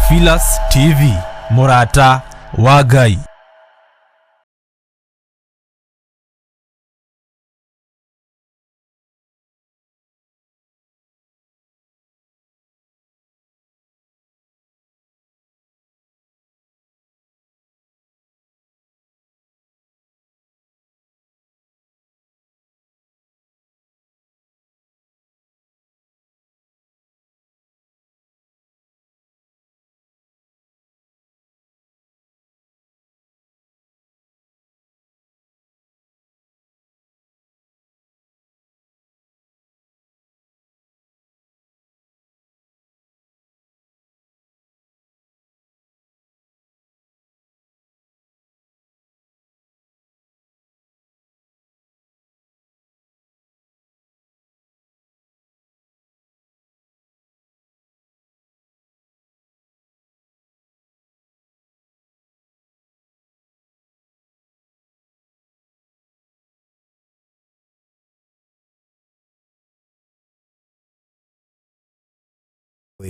Theophilus TV, Murata wa Ngai.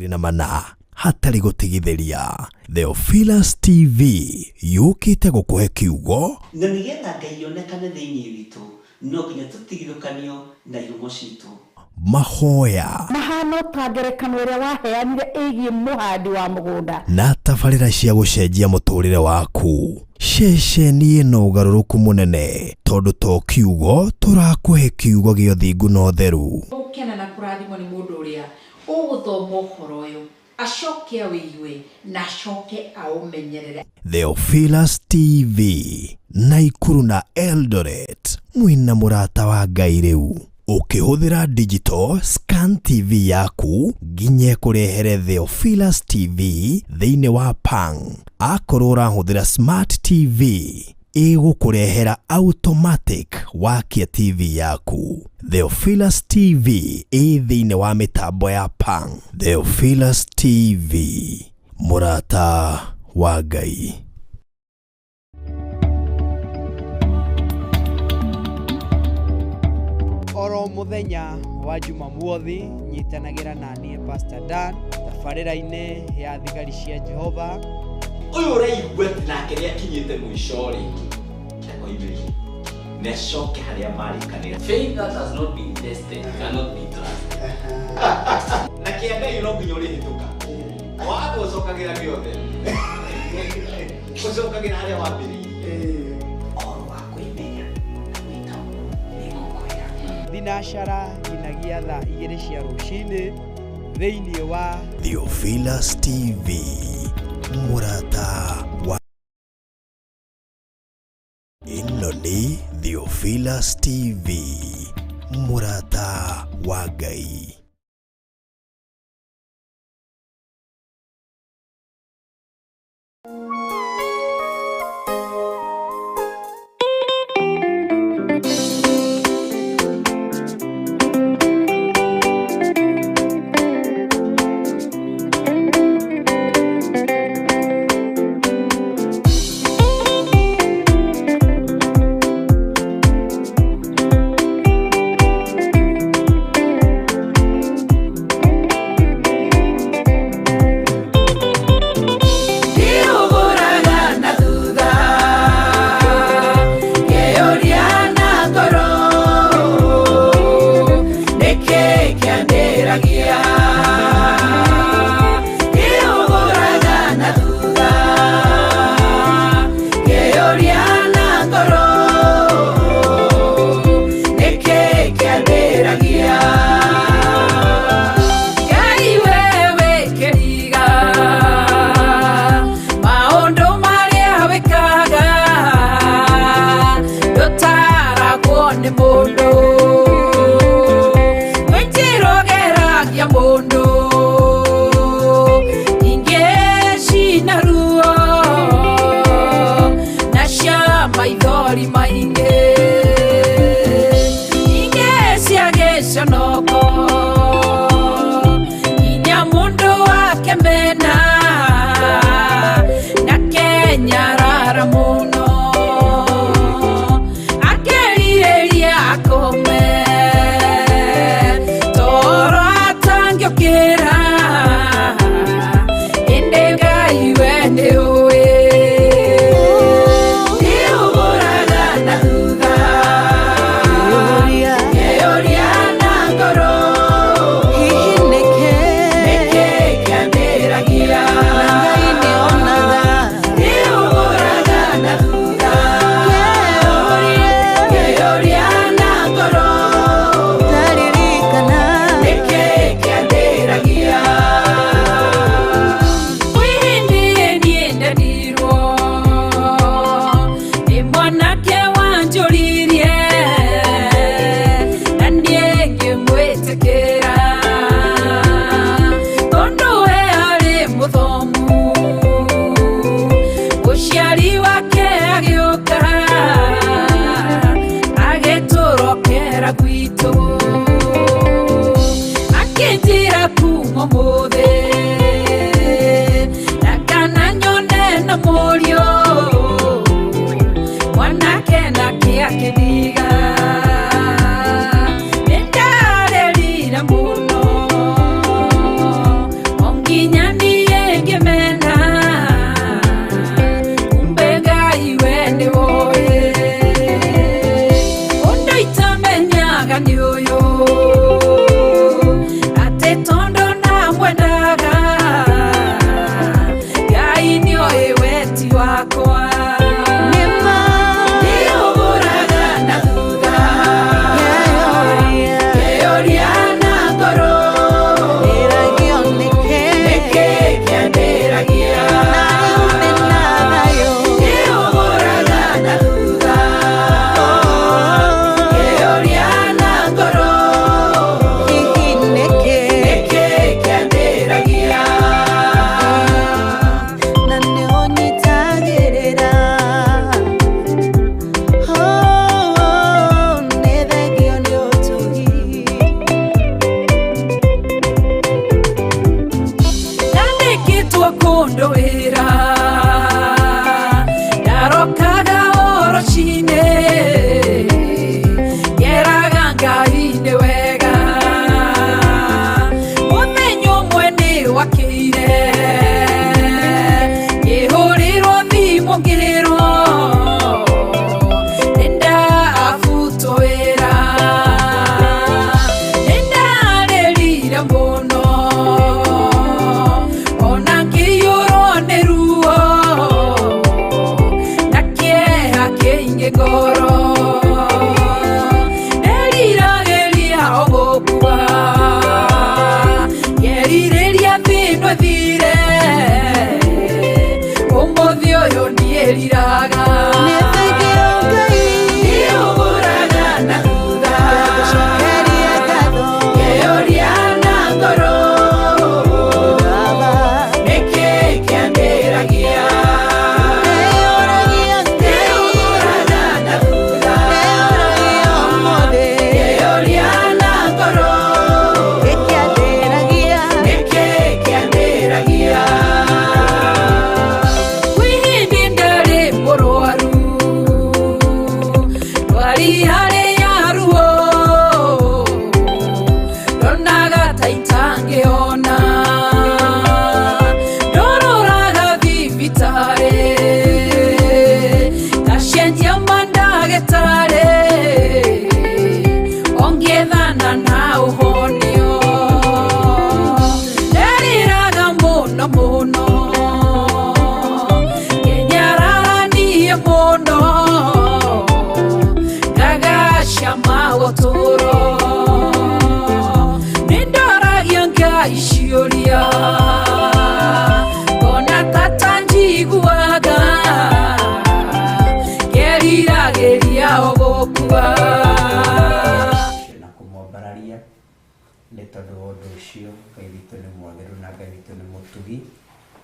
Na mana hatari gutigithĩria. Theophilus TV yũkĩte gũkũhe kiugo na nĩgetha Ngai onekane thĩinĩ witũ no nginya tũtigithũkanio na ihumo citũ. Mahoya mahano ta ngerekano ĩrĩa waheanire ĩgiĩ mũhandi wa mũgũnda na tabarĩra cia gũcenjia mũtũrĩre waku. Ceceni ĩno ũgarũrũku mũnene tondũ to kiugo tũrakũhe kiugo gĩa ũthingu na ũtheru. ũkena na kũrathimwo nĩ mũndũ ũrĩa ũgũthoma ũhoro ũyũ acoke awĩigue na acoke aũmenyerere. Theophilus TV Naikuru na Eldoret mwina Murata wa Ngai rĩu. Ukihũthĩra digital scan TV yaku nginye kũrehere Theophilus TV thĩinĩ wa Pang. Akorwo ũrahũthĩra smart TV ĩgũkũrehera automatic wakia TV yaku. Theophilus TV thĩinĩ wa mĩtambo ya Pang. Theophilus TV Murata wa Ngai. Oro muthenya wa Jumamothi nyitanagira nanie Pastor Dan tabarĩra-inĩ ya thigari cia Jehova. Uyu ũraigua nake rĩa kinyĩte mũico rĩ oimĩri necoke harĩa marĩkanĩra. Faith that has not been tested cannot be trusted. Na kĩandai no nginya ũrĩhĩtũka waga ũcokagĩra gĩothe ũcokagĩra harĩa wambĩrĩirie. Oro wa kwĩmenya gwĩta nĩgũkwĩra Thinashara nginagia thaa 2 cia rũcinĩ thĩinĩ wa Theophilus TV Murata wa ĩno nĩ Theophilus TV Murata wa Ngai.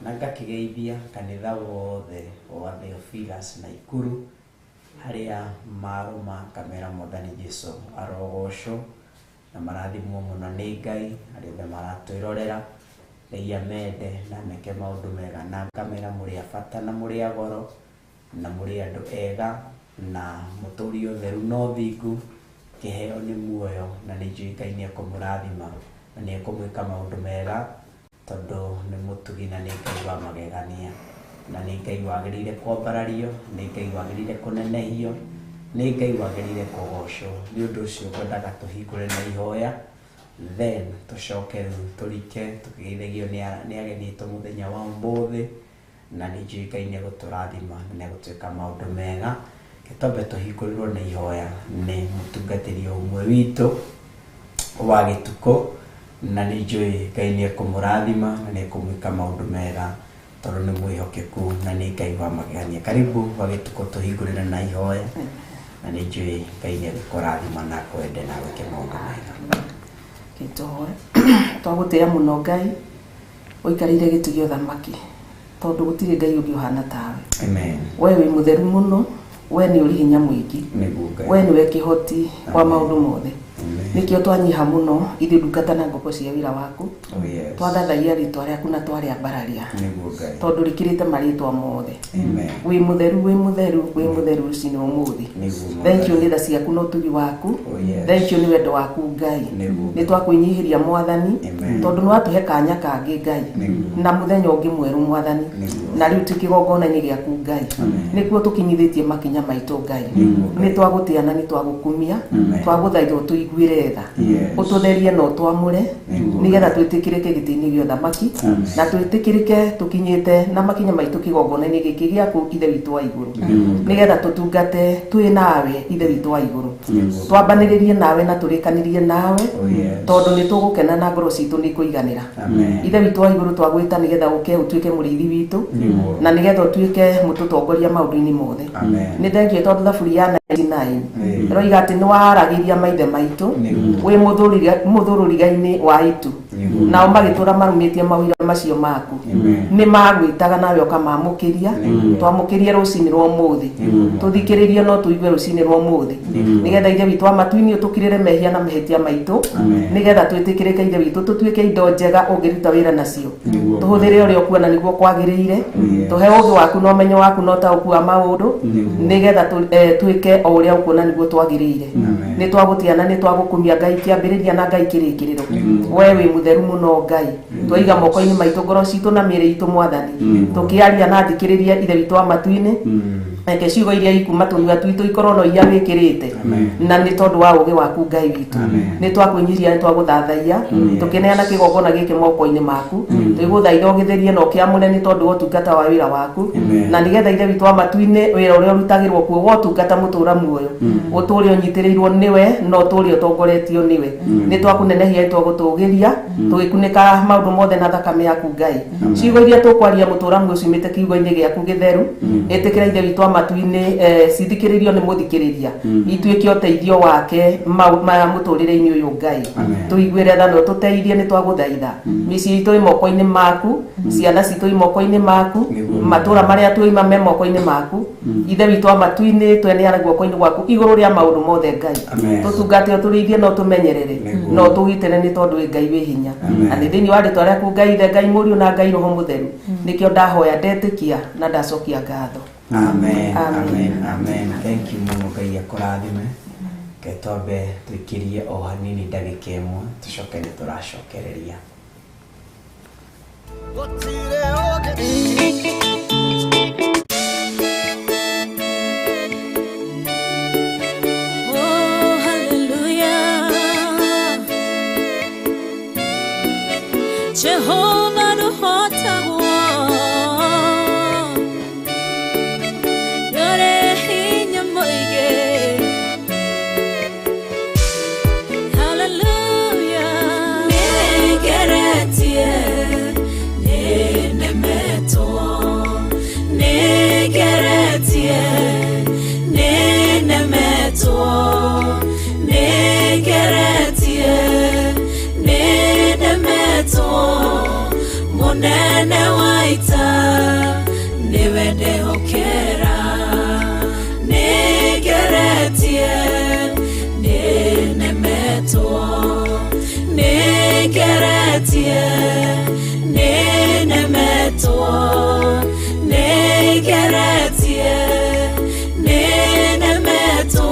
Nagakigeithia kanitha wothe wa Theophilus na Ikuru haria maruma kamera Mwathani Jesu arogocwo na marathimwo muno ni Ngai aria maratwirorera Ngai amende na meke maundu mega na kamera muri abata na muri agoro na muri andu ega na muturi utheru no thingu kiheo ni muoyo na ni njui Ngai ni kumurathima na ni kumwika maundu mega tondu ni mutugi na ni Ngai wa magegania na ni Ngai wagirire kwambarario ni Ngai wagirire kunenehio ni Ngai wagirire kugocwo ni undu ucio kwendaga tuhingure na ihoya then tucoke turike tukigeithagio ni agethitwo muthenya wa umuthi na ni njui Ngai ni guturathima na ni gutwika maundu mega gitombe tuhingurirwo na ihoya ni mutungatiri umwe witu wa gituko na ni njui Ngai ni kumurathima na ni kumwika maundu mega tondu ni mwihokeku na ni Ngai wa magegania. Karibu wa gituko tuhingurire na ihoya na ni njui Ngai ni gukurathima na kwende na gwike maundu mega. Kitoe twagutira muno Ngai uikarire gitu gio thamaki tondu gutire Ngai ungi uhana tawe. Amen. Wewe wi mutheru muno, we ni uri hinya mwingi, we ni we kihoti kwa maundu mothe. Amen. nikio twanyiha muno ithu ndungata na ngoko cia wira waku twathathagia ritwa riaku na twaria mbararia tondu rikirite maritwa mothe wi mutheru wi mutheru wi mutheru cini umuthi thank you ni tha ciaku no tugi waku thank you ni wendo waku Ngai ni twakwinyihiria mwathani tondu ni watuhe kanya kangi Ngai na muthenya ungi mweru mwathani na riu tikigongona-ini giaku Ngai nikuo tukinyithitie makinya maitu Ngai ni twagutiana ni twagukumia twaguthaithwo tuiguire tha ututherie no twamure nigetha twitikirike giti-ini gio thamaki na twitikirike tukinyite na makinya maitu kigongona-ini giki giaku ithe witu wa iguru nigetha tutungate twi nawe ithe witu wa iguru twambaniririe nawe na turikanirie nawe tondu ni tugukena na ngoro citu ni kuiganira ithe witu wa iguru twagwita nigetha uke utuike murithi witu na nigetha utuike mututongoria maundu-ini mothe ni thengie tondu thaburi ya 99 roiga ati ni waragiria maithe maitu wi muthururiga-ini wa itu nao magitura marumitie mawira macio maku ni magwitaga nawe ukamamukiria twamukirie rucini rwa muthi tuthikiririe no tuigue rucini rwa muthi nigetha ithe witu amatu-ini utukirire mehia na mehetia maitu nigetha twitikirike ithe witu tutuike indo njega ungiruta wira nacio tuhuthire uria ukuona niguo kwagiriire tuhe ugi waku no menyo waku no ta ukua maundu nigetha tuike o uria ukuona niguo twagiriire ni twagutiana ni twagukumia Ngai kiambiriria na Ngai kirikiriro we wi mutheru muno Ngai twaiga moko-ini maitu ngoro citu na mĩĩrĩ itu mwathani tukiaria na thikiriria ithe witu amatu-ini eke ciugo iria ikuma tuiga twitu ikorwo no iria wikirite na ni tondu wa ugi waku Ngai witu ni twakwinyiria ni twaguthathaia tukineana kigongona giki moko-ini maku twiguthaitha ugitherie no kiamune ni tondu wotungata wa wira waku na nigetha ithe witu amatu-ini wira uria urutagirwo kuo wotungata mutura muoyo uturi unyitirirwo niwe no turi utongoretio niwe ni twakunenehia twagutugiria tugikunika maundu mothe na thakame yaku Ngai ciugo iria tukwaria mutura muoyo cimite kiugo-ini giaku githeru itikira ithe witu amatu-ini cithikiririo ni muthikiriria ituike uteithio wake muturire-ini uyu Ngai tuiguire tha no tuteithie ni twaguthaitha micii itu moko-ini maku ciana citu moko-ini maku matura maria tuima me moko-ini maku ithe witu amatu-ini tweneana guoko-ini gwaku iguru ria maundu mothe Ngai tutungate uturiithie no tumenyerere no tugitire ni tondu Ngai wi hinya na ni thiini wa ritwa riaku Ngai ithe Ngai Muriu na Ngai Roho Mutheru nikio ndahoya ndetikia na ndacokia ngatho. Amen, amen, amen. Thank you muno Ngai akurathime ketwambe twikirie o hanini ndagika imwe tucoke ni turacokereria Jehovah no hotagwo yore hinya moige hallelujah negeretie nenemeto negeretie nenemeto negeretie nenemeto munene waita niwe ndehokera negeretie nenemeto negeretie nenemeto negeretie nenemeto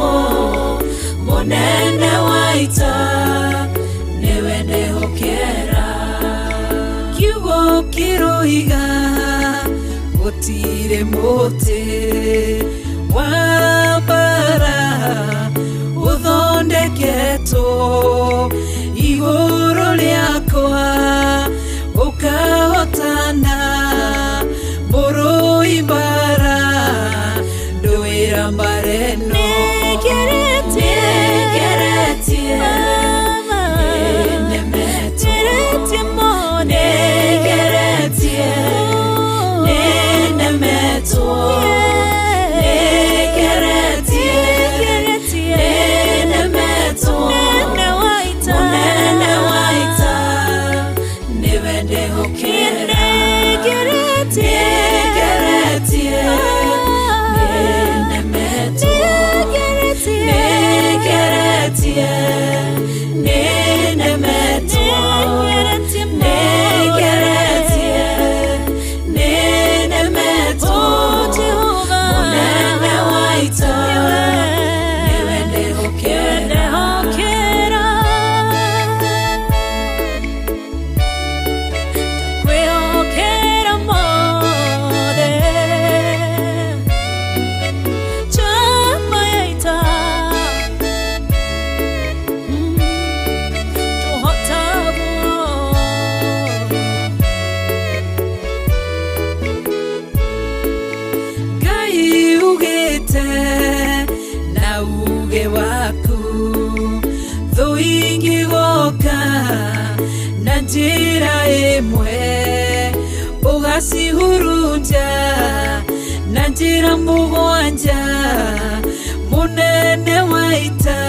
munene waita niwe ndehokera kiugo kiroiga gutire muti wa bara uthondeketwo iguru riakwa ukahotana mburu ibara nduira mbareno negeretie negeretie nenemeto negere ingĩgoka na njĩra ĩmwe ũgacihurunja na njĩra mũgwanja mũnene wa ita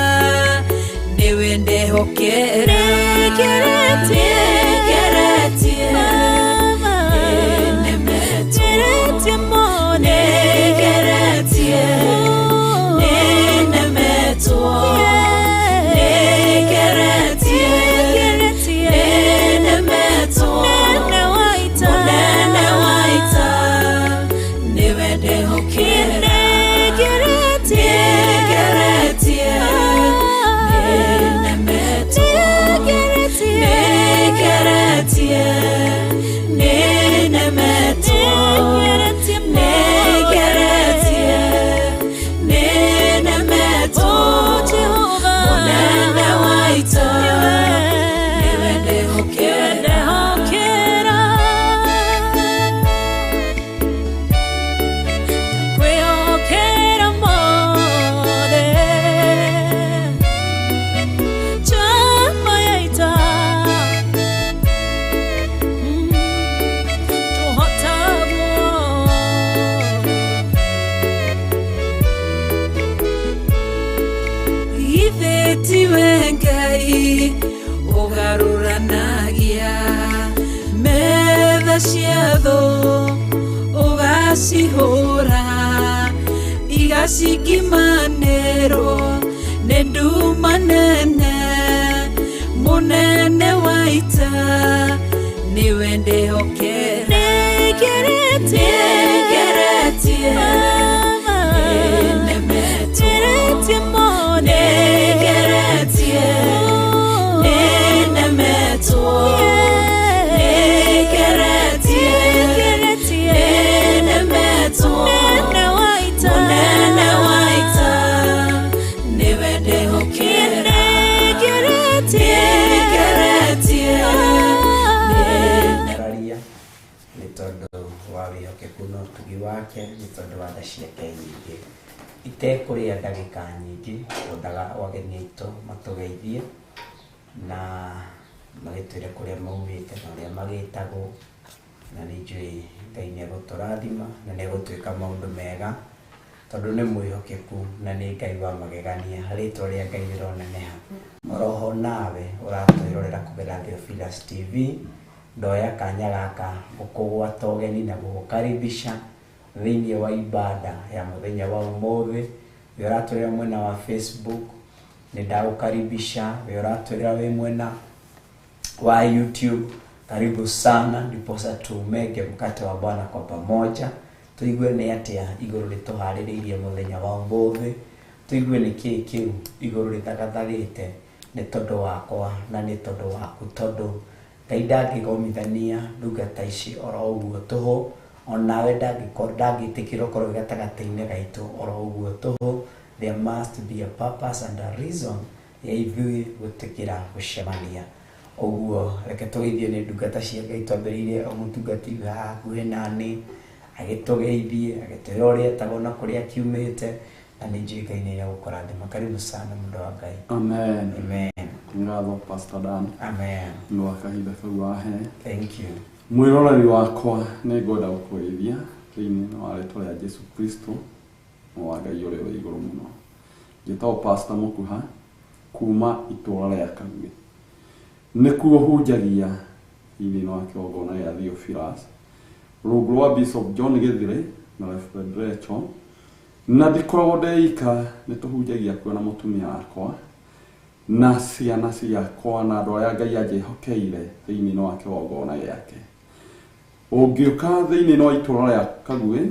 nĩwe ndehokera nĩngeretie nĩnemetie mũno nĩngeretie nĩnemetwo nĩngeretie nĩnemetwo mũnene wa ita nĩwe ndehokera Sihora igasikimanero nedumanene munene waita niwe ndehokera nĩngeretie nĩnemetie mũno nĩngeretie nĩnemetwo tugi wake ni tondu wa ciake nyingi itekuria ndagika nyingi undaga wageni aitũ matugeithie na magitwire kuria maumite na uria magitagwo na nĩnjũĩ Ngai nĩegũtũrathima na nĩegũtwĩka maũndũ mega tondu nĩ mwĩhokeku na nĩ Ngai wa magegania harĩ rĩtwa rĩa Ngai rĩroneneha oroho nawe ũratwĩrorera kũgerera Theophilus TV ndoya kanya gaka gũkũgwata ũgeni na gũgũkaribisha thĩinĩ wa ibada ya mũthenya wa ũmũthĩ wĩ ũratwĩrĩra mwena wa Facebook nĩndagũkaribisha wĩ ũratwĩrĩra wĩ mwena wa YouTube karibu sana ndiposa tumege mkate wa Bwana kwa pamoja tuigue nĩ atĩa igũrũ rĩtũharĩrĩirie mũthenya wa ũmũthĩ tuigue nĩ kĩĩ kĩu igũrũ rĩthagatharĩte nĩ tondũ wakwa na nĩ tondũ waku tondũ Ngai ndangĩgomithania ndungata ici oro ũguo tũhũ onawe ndangĩtĩkĩra ũkorwo gatagatĩ-inĩ gaitũ oro ũguo tũhũ there must be a purpose and a reason ya ithuĩ gũtĩkĩra gũcemania ũguo reke tũgeithie nĩ ndungata cia Ngai twambĩrĩirie mũtungati hakuhĩ nani agĩtũgeithie agĩtwĩra ũrĩa etagwo na kũrĩa akiumĩte na nĩnjũĩ Ngai nĩegũkũrathima karibu sana mũndũ wa Ngai. Amen. Amen. Ngatho Pastor Dan. Amen. Nĩ wakahinda kau wahe. Thank you. Mwĩroreri wakwa nĩngwenda gũkũgeithia thĩinĩ wa rĩtwa rĩa Jesu Kristo wa Ngai ũrĩa wĩ igũrũ mũno. Njĩtagwo Pastor Mũkuha kuma itũũra rĩa Kaguĩ. Nĩkuo hunjagia thĩinĩ wa kĩgongona gĩa Theophilus rungu rwa Bishop John Gĩthire na Reverend Rachel na ndikoragwo ndeika nĩtũhunjagia kuo na mũtumia wakwa na ciana ciakwa na andũ arĩa Ngai anjĩhokeire thĩinĩ wa kĩgongona gĩake. Ũngĩũka thĩinĩ wa itũũra rĩa Kaguĩ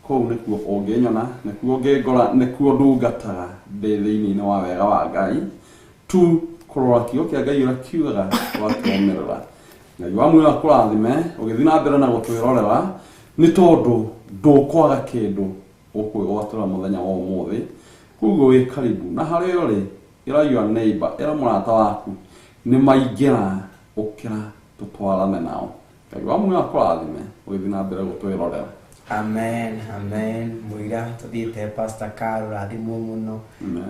kũu nĩkuo ũngĩnyona nĩkuo ngĩngora nĩkuo ndungataga ndĩ thĩinĩ wa wega wa Ngai tu kũrora kiugo kĩa Ngai ũrĩa kiugaga wakĩrũmĩrĩra. Ngai wa muoyo akũrathime ũgĩthiĩ na mbere na gũtwĩrorera nĩ tondũ ndũkwaga kĩndũ ũkwĩgwatĩra mũthenya wa ũmũthĩ. Koguo wĩ karibu na harĩa ũrĩ ĩra your neighbor ĩra mũrata waku nĩ maingĩra ũkĩra tũtwarane nao. Ngai wa muoyo akũrathime ũgĩthiĩ na mbere gũtwĩrorera. Amen, amen. Mũira tũthiĩte Pastor Carol rathimwo mũno.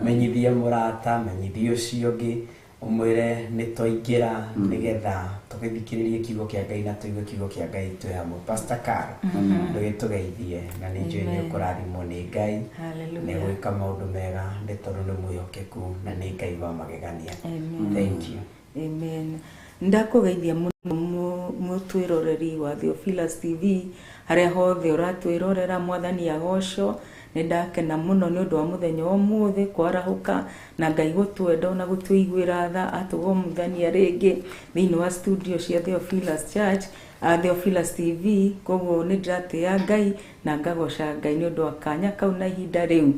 Menyithie mũrata, menyithie ũcio ũngĩ umwire ni twaingira nigetha tukithikiririe kiugo kia Ngai na tuigue kiugo kia Ngai twi hamwe. Pastor Carol ndugitugeithie na ni njui ni ukurathimwo ni Ngai ni gwika maundu mega ni tondu ni mwihokeku na ni Ngai wa magegania. Thank you. Amen. Ndakugeithia muno mutwiroreri wa Theophilus TV haria hothe uratwirorera. Mwathani agocwo. Nindakena muno ni undu wa muthenya umuthi kwarahuka na Ngai gutwenda na gutwiguira tha atugomuthania ringi thiini wa studio cia Theophilus Church, Theophilus TV. Koguo nindiratia Ngai na ngagoca Ngai ni undu wa kanya kau na ihinda riu.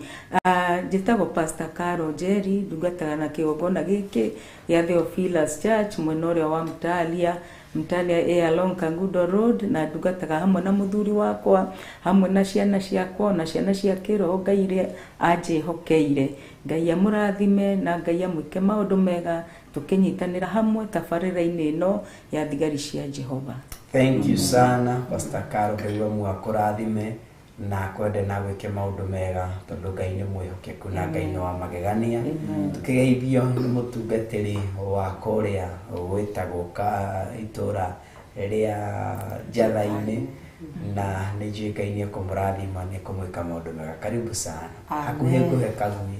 Njitagwo Pastor Carol Jerry, ndungataga na kigongona giki ya Theophilus Church mwena uria wa Mtalia along Kangundo Road, na ndungataga hamwe na muthuri wakwa hamwe na ciana ciakwa na ciana cia kiroho Ngai iria anjihokeire. Ngai amurathime na Ngai amwike maundu mega tukinyitanira hamwe tabarira-ini ino ya thigari cia Jehova. Thank you sana Pastor Carol, Ngai amurathime na kwende na gwike maundu mega tondu Ngai ni mwihokeku na Ngai ni wa magegania. Tukigeithio ni mutungatiri wa kuria gwitagwo ka itura ria Njatha-ini na ni njui Ngai ni kumurathima ni kumwika maundu mega. Karibu sana. Akuhe nguhe kagui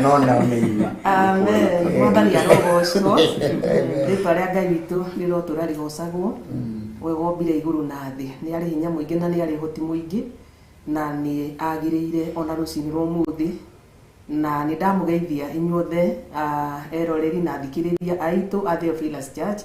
no na meima. Amen. Mwathani arogocwo. Ritwa ria Ngai witu riro turarigocagwo. We wombire iguru na thi, ni ari hinya muingi na ni ari hoti muingi na ni agiriire ona rucini rwa muthi na ni ndamugeithia inyuothe eroreri na thikiriria aitu a Theophilus Church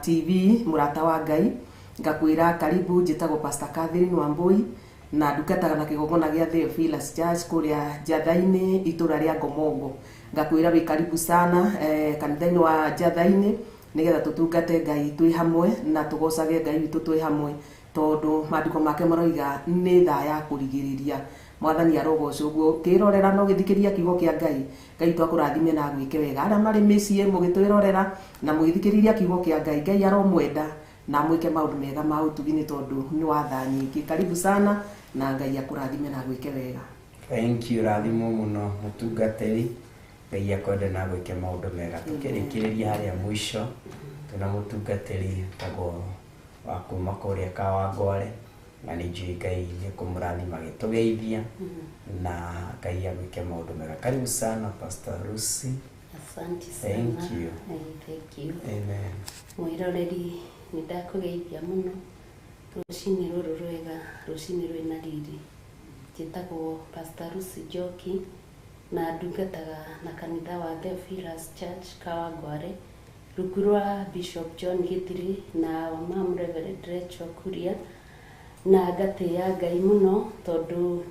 TV murata wa Ngai. Ngakwira karibu. Njitagwo Pastor Catherine Wambui na ndungataga na kigongona gia Theophilus Church kuria Njatha-ini itura ria Ngomongo. Ngakwira wi karibu sana kanitha-ini wa Njatha-ini nigetha tutungate Ngai twi hamwe na tugocage Ngai witu twi hamwe tondu maandiko make maroiga ni tha ya kurigiriria. Mwathani arogocwo. Guo kirorera no githikiria kiugo kia Ngai. Ngai twakurathime na gwike wega. Ara mari micii mugitwirorera na mugithikiriria kiugo kia Ngai. Ngai aromwenda na mwike maundu mega ma utugini tondu ni wa tha nyingi. Karibu sana na Ngai akurathime na gwike wega. Thank you rathimo muno mutungatiri. Ngai akwende na gwike maundu mega. Tukirikiriria haria mwisho tuna mutungatiri tagwo wa kuma kuria Kawangware na ni njui Ngai ni kumurathima gitugeithia na Ngai agwike maundu mega. Karibu sana Pastor Lucy. Asante sana. Thank you. Thank you. Amen. Mwiroreri nindakugeithia muno rucini ruru rwega, rucini rwina riri. Njitagwo Pastor Lucy Njoki na ndungataga na kanitha wa Theophilus Church Kawangware rungu rwa Bishop John Gitiri na Wamam Reverend Rachel Kuria, na ngatia Ngai muno tondu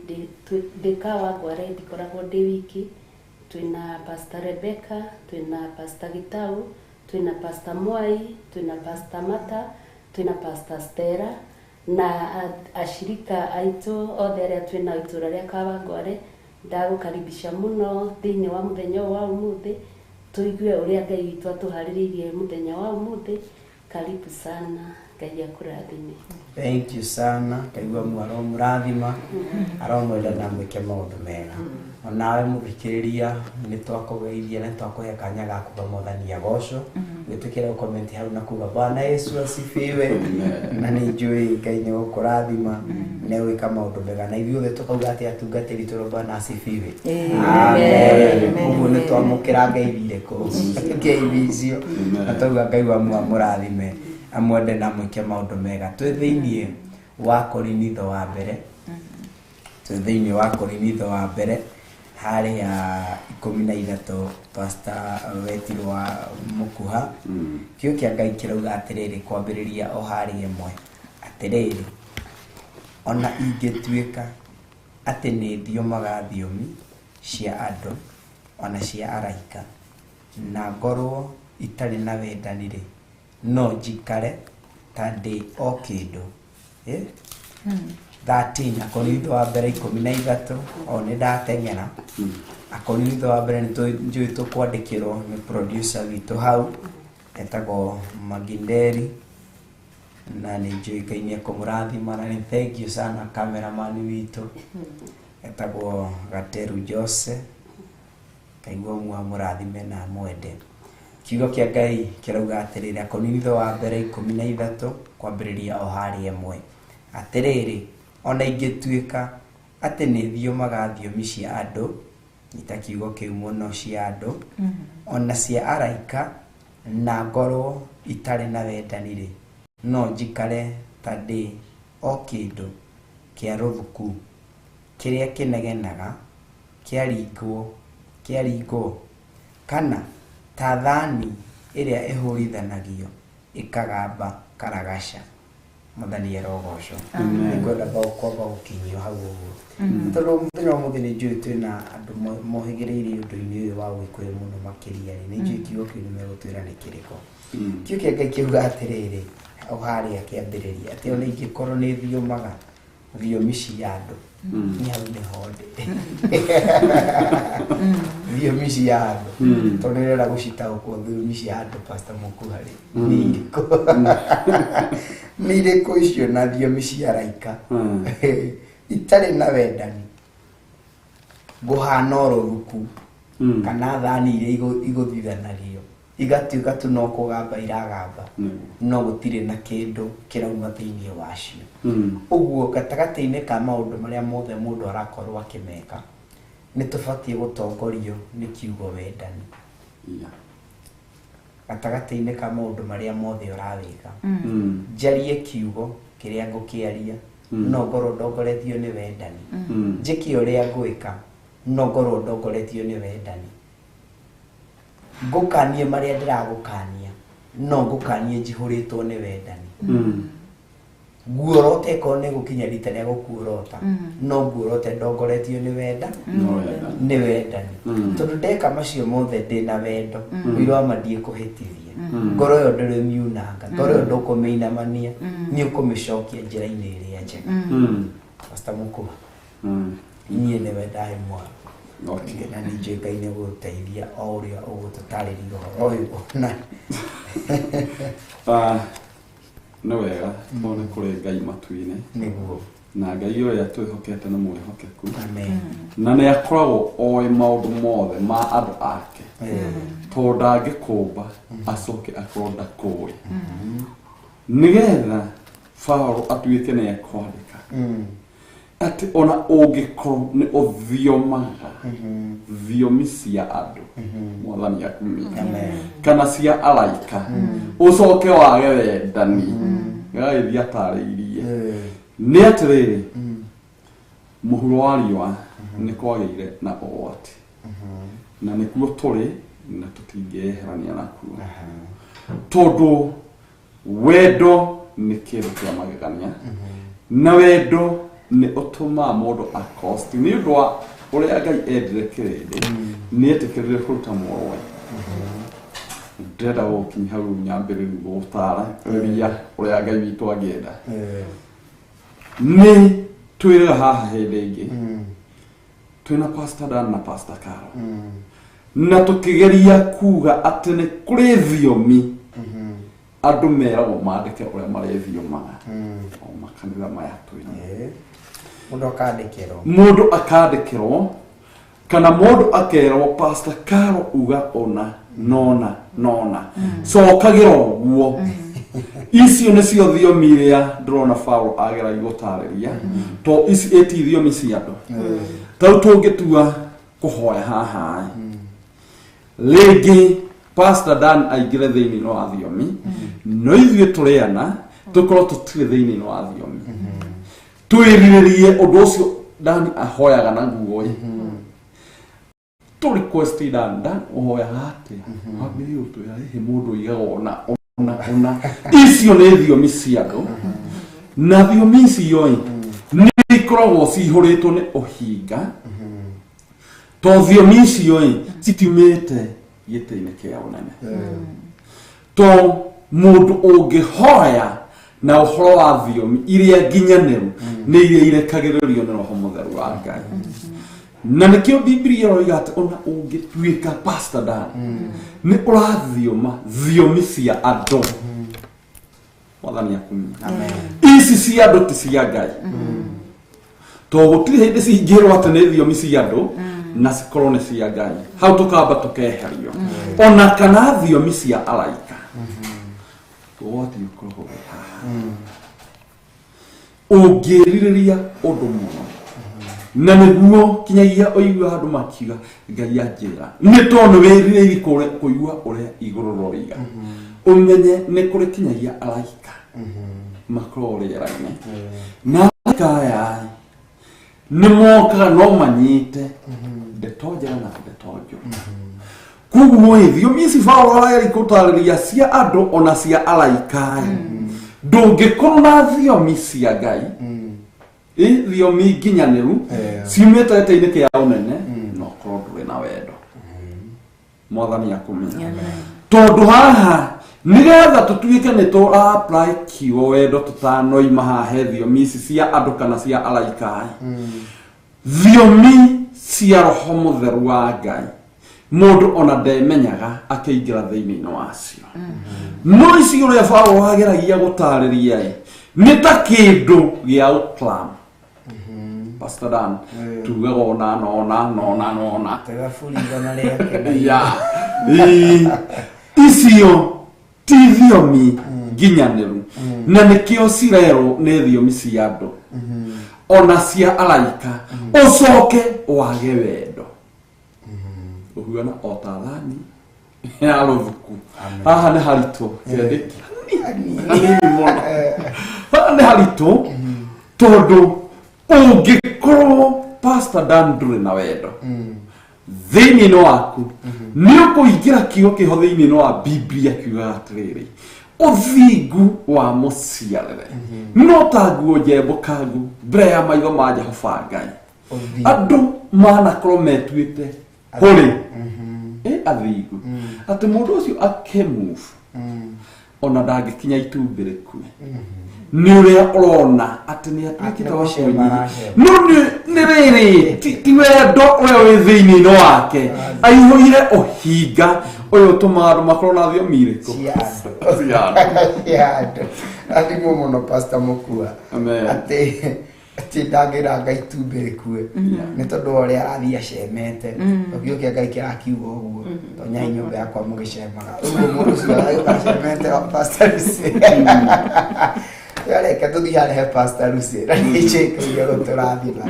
ndi Kawangware ndikoragwo ndi wiki. Twina Pastor Rebecca, twina Pastor Gitau, twina Pastor Mwai, twina Pastor Mata, twina Pastor Stella na ashirika aitu othe aria twina itura ria Kawangware. Ndagukaribisha muno thiini wa muthenya wa umuthi tuigue uria Ngai witu atuhaririirie muthenya wa umuthi. Karibu sana. Ngai akurathime. Thank you sana. Kaigua mwaro murathima aromwenda na mwike maundu mega. Onawe muthikiriria ni twakugeithia na twakuhe kanya ga kuga Mwathani agocwo. Gwitukira comment hau na kuga Bwana Yesu asifiwe na ni njui Ngai ni gukurathima na gwika maundu mega na ithuothe tukauga ati atungatiri turo Bwana asifiwe. Amen. Uguo ni twamukira ngeithire ku ngeivicio na tuga Ngai wa murathime amwende na mwike maundu mega. Twi thiini wa Korinitho wa mbere, twi thiini wa Korinitho wa mbere haria 13 Pastor wetirwa Mukuha. Kio kia Ngai kirauga atiriri kwambiriria o hari imwe atiriri ona ingituika ati ni thiomaga thiomi cia andu ona cia araika na ngorwo itari na wendani ri no njikare ta ndi o kindu 13 Akorintho wa mbere 13 o ni ndateng'era. Akorintho wa mbere njui tukwandikirwo ni producer witu hau etagwo Maginderi na ni njui Ngai ni kumurathima na ni thank you sana cameraman witu etagwo Gateru Jose kaigua mũrathime na mwende. Kiugo kĩa Ngai kĩrauga atĩrĩrĩ, Akorinitho wa mbere 13 kwambĩrĩria o harĩa 1. Atĩrĩrĩ, ona ingĩtuĩka atĩ nĩ thiomaga thiomi cia andũ, nyita kiugo kĩu mũno, cia andũ, ona cia araika, na ngorwo itarĩ na wendani rĩ, no njikare ta ndĩ o kĩndũ kĩa rũthuku kĩrĩa kĩnegenaga kĩaringwo, kana ta thani ĩrĩa ĩhũrithanagio ĩkagamba karagaca. Mwathani arogocwo. Ngwenda kwamba gũkinyio hau ũguo. Tondũ mũthenya ũmũthĩ nĩ njũĩ twĩna andũ mohĩgĩrĩire ũndũ-inĩ ũyũ wa Gĩkũyũ mũno makĩria rĩ, nĩ njũĩ kiugo kĩu nĩmegũtwĩra nĩ kĩrĩkũ. Kiugo kĩa Ngai kiuga atĩrĩrĩ o harĩa kĩambĩrĩria atĩ ona ingĩkorwo nĩ thiomaga thiomi cia andũ, nĩ hau nĩho ndĩ. Thiomi cia andũ, tondũ nĩrenda gũcitaũkwo thiomi cia andũ Pastor Mũkuha rĩ, nĩ irĩkũ icio na thiomi cia araika itarĩ na wendani, ngũhana rũthuku kana thani iria igũthithanagio igatuĩka tu no kũgamba iragamba, no gũtirĩ na kĩndũ kĩrauma thĩinĩ wacio. Ũguo gatagatĩ-inĩ ka maũndũ marĩa mothe mũndũ arakorwo akĩmeka, nĩ tũbatiĩ gũtongorio nĩ kiugo wendani. Gatagatĩ-inĩ ka maũndũ marĩa mothe ũrawĩka, njarie kiugo kĩrĩa ngũkĩaria, no ngorwo ndongoretio nĩ wendani. Njĩke ũrĩa ngwĩka, no ngorwo ndongoretio nĩ wendani. Ngũkanie marĩa ndĩragũkania, no ngũkanie njihũrĩtwo nĩ wendani. Nguorote ko nĩ gũkinya rita rĩa gũkuorota, no nguorote ndongoretio nĩ wendani. Tondũ ndeka macio mothe ndĩna wendo, wĩra wa ma ndiĩkũhĩtithia. Ngoro ĩyo ndĩrĩmiunanga, ngoro ĩyo ndũkũmĩinamania, nĩ ũkũmĩcokia njĩra-inĩ ĩrĩa njega. Pastor Mũkuha, niĩ nĩwe ndahe mwana. Na nĩ njũĩ Ngai nĩ gũgũteithia o ũrĩa ũgũtũtarĩria ũhoro ũyũ. Nĩ wega tũone kũrĩ Ngai matu-inĩ, na Ngai ũrĩa twĩhokete nĩ mwĩhokeku, na nĩ akoragwo oĩ maũndũ mothe ma andũ ake, tondũ ndangĩkũmba acoke akorwo ndakũĩ. Nĩgetha Paulo atuĩke nĩ ekwandĩka atĩ ona ũngĩkorwo nĩ ũthiomaga thiomi cia andũ, Mwathani akumia, kana cia araika, ũcoke wage wendani, gagĩthiĩ atarĩirie nĩ atĩrĩrĩ, mũhuro wa riũa nĩ kwagĩire na ũgwati, na nĩkuo tũrĩ na tũtingĩeherania nakuo, tondũ wendo nĩ kĩndũ kĩa magegania, na wendo nĩ ũtũmaga mũndũ acost. Nĩ ũndũ wa ũrĩa Ngai endire kĩrĩndĩ, nĩ etĩkĩrire kũruta muoyo. Ndĩrenda gũkinya hau nyambĩrĩrie gũtaarĩria ũrĩa Ngai witũ angĩenda. Nĩ twĩrĩga haha hĩndĩ ĩngĩ twĩna Pastor Dan na Pastor Carol, na tũkĩgeria kuga atĩ nĩ kũrĩ thiomi andũ meragwo mandĩke ũrĩa marĩthiomaga o makanitha maya twĩna. Mũndũ akandĩkĩrwo kana mũndũ akerwo Pastor Carol uga ona nona cokagĩra ũguo. Icio nĩcio thiomi iria ndĩrona Paulo ageragia gũtarĩria, to ici ĩti thiomi cia andũ. Tau tũngĩtua kũhoya haha rĩngĩ Pastor Dan aingĩre thĩinĩ wa thiomi, no ithuĩ tũrĩana tũkorwo tũtirĩ thĩinĩ wa thiomi, twĩrirĩrie ũndũ ũcio Dan ahoyaga naguo. Tu request Dan ũhoyaga atĩa, wambĩrĩrie ũtwĩra hihi mũndũ aigaga ona icio nĩ thiomi cia andũ, na thiomi icio nĩ ikoragwo cihũrĩtwo nĩ ũhinga, to thiomi icio citiumĩte gĩtĩ-inĩ kĩa ũnene, to mũndũ ũngĩhoya na ũhoro wa thiomi iria nginyanĩru nĩ iria irekagĩrĩrio nĩ Roho Mũtheru wa Ngai. Na nĩkĩo Biblia yoiga atĩ ona ũngĩtuĩka Pastor Dan nĩ ũrathioma thiomi cia andũ. Mwathani akumia. Ici cia andũ ti cia Ngai. To gũtirĩ hĩndĩ cingĩrwo atĩ nĩ thiomi cia andũ, na cikorwo nĩ cia Ngai hau tũkamba tũkeherio ona kana thiomi cia araika ũgwati ũkoragwo wĩ haha ũngĩrirĩria ũndũ mũno na nĩguo kinyagia ũigua andũ makiuga Ngai anjĩra nĩ tondũ wĩrirĩirie kũigua ũrĩa igũrũ roriga ũmenye nĩ kũrĩ kinyagia araika makorwo rĩera-inĩ na kaya nĩ mokaga no manyite ndeto njega na ndeto njũru koguo thiomi ici Paulo arageri gũtarĩria cia andũ ona cia araika ndũngĩkorwo na thiomi cia Ngai thiomi nginyanĩru ciumĩte gĩtĩ-inĩ kĩa ũnene no korwo ndũrĩ na wendo mwathani akũmenya tondũ haha nĩgetha tũtuĩke nĩ tũ apply kiugo wendo tũtanoima hahe thiomi ici cia andũ kana cia araika thiomi cia roho mũtheru wa Ngai mũndũ ona ndemenyaga akĩingĩra thĩinĩ wacio no ici ũrĩa Paulo ageragia gũtarĩria nĩ ta kĩndũ gĩa ũklam Pastor Dan tugaga ona icio ti thiomi nginyanĩru na nĩkĩo cirerwo nĩ thiomi cia andũ ona cia araika ũcoke wage wendo ũhuana o ta thani ya rũthuku haha nĩ haritũ nĩ haritũ tondũ ũngĩkorwo Pastor Dan ndũrĩ na wendo thĩinĩ waku nĩ ũkũingĩra kiugo kĩho thĩinĩ wa Biblia kiugaga atĩrĩrĩ ũthingu wa mũciarĩre no ta nguo njembũkangu mbere ya maitho ma Jehova Ngai andũ manakorwo metuĩte kũrĩ athingu atĩ mũndũ ũcio akemove ona ndangĩkinya itumbĩ rĩkue nĩ ũrĩa ũrona atĩ nĩ atuĩkĩte wa kũnyihia no nĩ rĩrĩ ti wendo ũrĩa wĩ thĩinĩ wake aihũire ũhinga ũyũ ũtũmaga andũ makorwo na thiomi irĩkũ cia andũ athimũ mũno Pastor Mũkua atĩ ndangĩranga itumbĩ rĩkue nĩ tondũ ũrĩa arathiĩ acemete ũgĩũkia Ngai kĩrakiuga ũguo tonya nyũmba yakwa mũgĩcemaga ũguo mũndũ ũcio acemete Pastor Lucy reke tũthiĩ harĩa Pastor Lucy na nĩ icĩkĩire gũtũrathima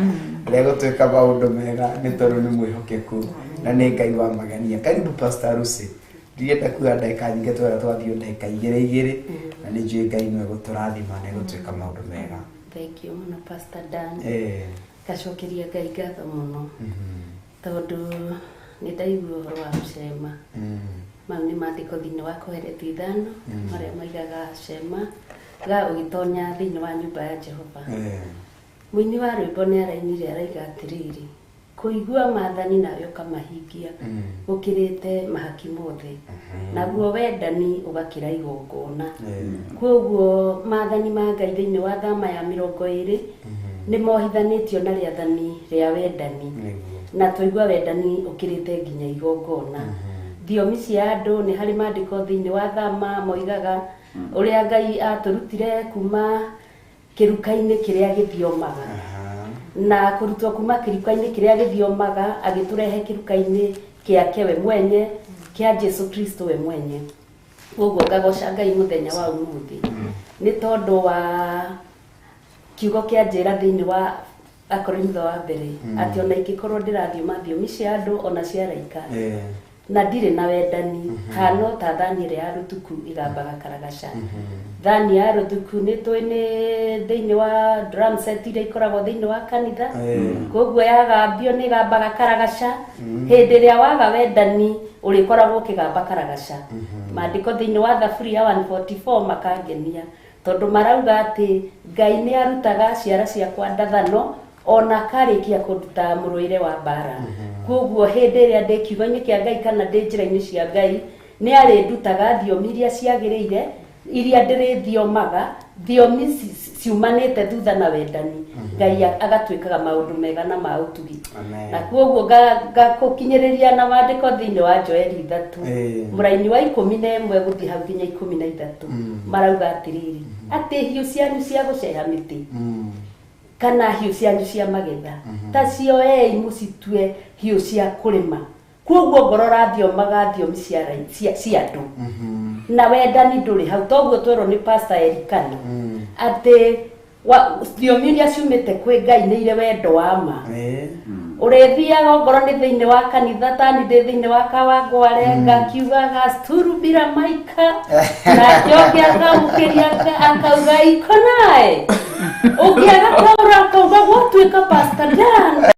regũtuĩka maũndũ mega nĩ tondũ nĩ mwĩhokeku na nĩ Ngai wa magania. Karibu Pastor Lucy, ndienda kuga ndagĩka nyingĩ twara twathiĩ ndagĩka igĩrĩ na nĩ njũĩ Ngai nĩ gũtũrathima na gũtuĩka maũndũ mega. Thank you mũno Pastor Dan. Gacokeria Ngai ngatho mũno tondũ nĩ ndaigua ũhoro wa gũcema mau nĩ maandĩko thĩinĩ wa Koherethi 5 marĩa maigaga cema ga ũgĩtonya thĩinĩ wa nyũmba ya Jehova. Mũini wa rwĩmbo nĩ arainire araiga atĩrĩrĩ kũigua maathani nawe ũkamahingia ũkĩrĩte mahaki mothe naguo wendani ũgakĩra igongona. Kwoguo maathani ma Ngai thĩinĩ wa Thama ya 20 nĩ mohithanĩtio na rĩathani rĩa wendani na twaigua wendani ũkĩrĩte nginya igongona. Thiomi cia andũ nĩ harĩ maandĩko thĩinĩ wa Thama moigaga ũrĩa Ngai atũrutire kuma kĩruka-inĩ kĩrĩa gĩthiomaga na kũrutwo kuma kĩruka-inĩ kĩrĩa gĩthiomaga agĩtũrehe kĩruka-inĩ kĩake we mwenye kĩa Jesu Kristo we mwenye. Ũguo ngagoca Ngai mũthenya wa ũmũthĩ nĩ tondũ wa kiugo kĩa njĩra thĩinĩ wa Akorintho wa mbere atĩ ona ingĩkorwo ndĩrathioma thiomi cia andũ ona cia araika na ndirĩ na wendani hano ta thani ĩrĩa ya rũtuku igambaga karagaca. Thani ya rũtuku nĩ tũĩ nĩ thĩinĩ wa drum set iria ikoragwo thĩinĩ wa kanitha koguo yagambio nĩ igambaga karagaca. Hĩndĩ ĩrĩa waga wendani ũrĩkoragwo ũkĩgamba karagaca. Maandĩko thĩinĩ wa Thaburia 144 makangenia tondũ marauga atĩ Ngai nĩ arutaga ciara ciakwa ndathano ona karĩkia kũruta mũrũĩre wa mbara. Kwoguo hĩndĩ ĩrĩa ndĩ kiugo-inĩ kĩa Ngai kana ndĩ njĩra-inĩ cia Ngai nĩ arĩndutaga thiomi iria ciagĩrĩire iria ndĩrĩthiomaga thiomi ciumanĩte thutha na wendani. Ngai agatuĩkaga maũndũ mega na ma ũtugi. Na kwoguo ngakũkinyĩrĩria na maandĩko thĩinĩ wa Joeli 3 mũraini wa 11 gũthiĩ hau nginya 13 marauga atĩrĩrĩ atĩ hiũ cianyu cia gũceha mĩtĩ kana hiũ cianyu cia magetha ta cioei mũcitue hiũ cia kũrĩma koguo ngoro rathiomaga thiomi cia andũ na wendani ndũrĩ hau toguo twĩrwo nĩ Pastor Elikana atĩ thiomi iria ciumĩte kwĩ Ngai nĩ irĩ wendo wa ma ũrĩthiaga ngoro nĩ thĩinĩ wa kanitha tani ndĩ thĩinĩ wa Kawangware ngakiugaga sturubira maika na njoke akamũkĩria akauga iko naye ũngĩaga kaũra akauga gwatuĩka Pastor Dan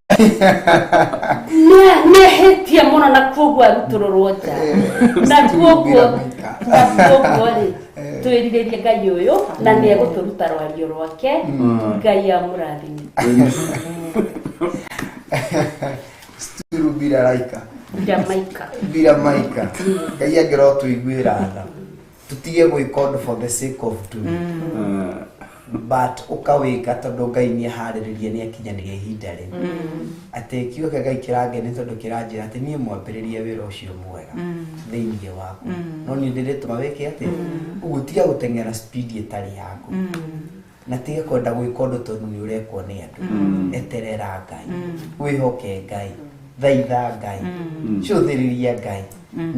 nĩhĩtie mũno na koguo arutũrũrwo nja na koguo rĩ twĩrirĩrie Ngai ũyũ na nĩ egũtũruta rwario rwake Ngai amũrathime Sturubira laika Jamaica Bira maika Ngai angĩro tũiguĩra tha tutige gwĩka ũndũ for the sake of doing but ũkawĩka tondũ Ngai nĩaharĩrĩirie nĩakinyanĩria ihinda rĩu atĩ kiugo kĩa Ngai kĩrangeni tondũ kĩranjĩra atĩ niĩ mwambĩrĩrie wĩra ũcio mwega thĩinĩ waku no niĩ ndĩrĩtũma wĩke atĩ ũguo tiga gũteng'era speed ĩtarĩ yaku na tiga kwenda gwĩka ũndũ tondũ nĩ ũrekwo nĩ andũ eterera Ngai wĩhoke Ngai thaitha Ngai cũthĩrĩria Ngai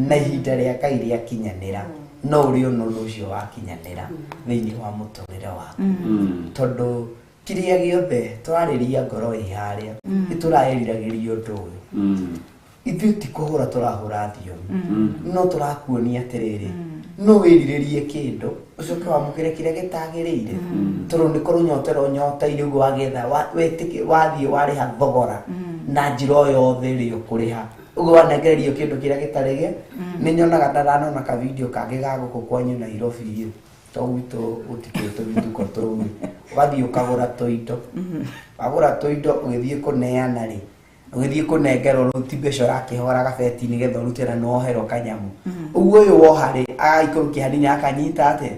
na ihinda rĩa Ngai rĩakinyanĩra no ũrĩ ona ũndũ ũcio wakinyanĩra thĩinĩ wa mũtũrĩre waku tondũ kĩrĩa gĩothe twarĩria ngoro ĩharĩa nĩtũraeriragĩria ũndũ ũyũ ithuĩ ti kũhũra tũrahũra thiomi no tũrakuonia atĩrĩrĩ no wĩrirĩrie kĩndũ ũcoke wamũkĩre kĩrĩa gĩtagĩrĩire tondũ nĩ korwo nyoteire ũguo wagetha wathiĩ warĩha thogora na njĩra o yothe ĩrĩ ũkũrĩha ũguo wanengererio kĩndũ kĩrĩa gĩtarĩ nĩ nyonaga ndaranona ka video kangĩ ga gũkũ kwanyu Nairobi to gwitũ gũtikĩtwo gĩtuko tũrũĩ ũgathiĩ ũkagũra tũindo wagũra tũindo ũgĩthiĩ kũneana rĩ ũgĩthiĩ kũnengerwo rĩu ti mbeca ũrakĩhora gabeti nĩgetha ũrute na noherwo kanyamũ ũguo ũyũ woha rĩ agaikũrũkia hanini akanyita atĩ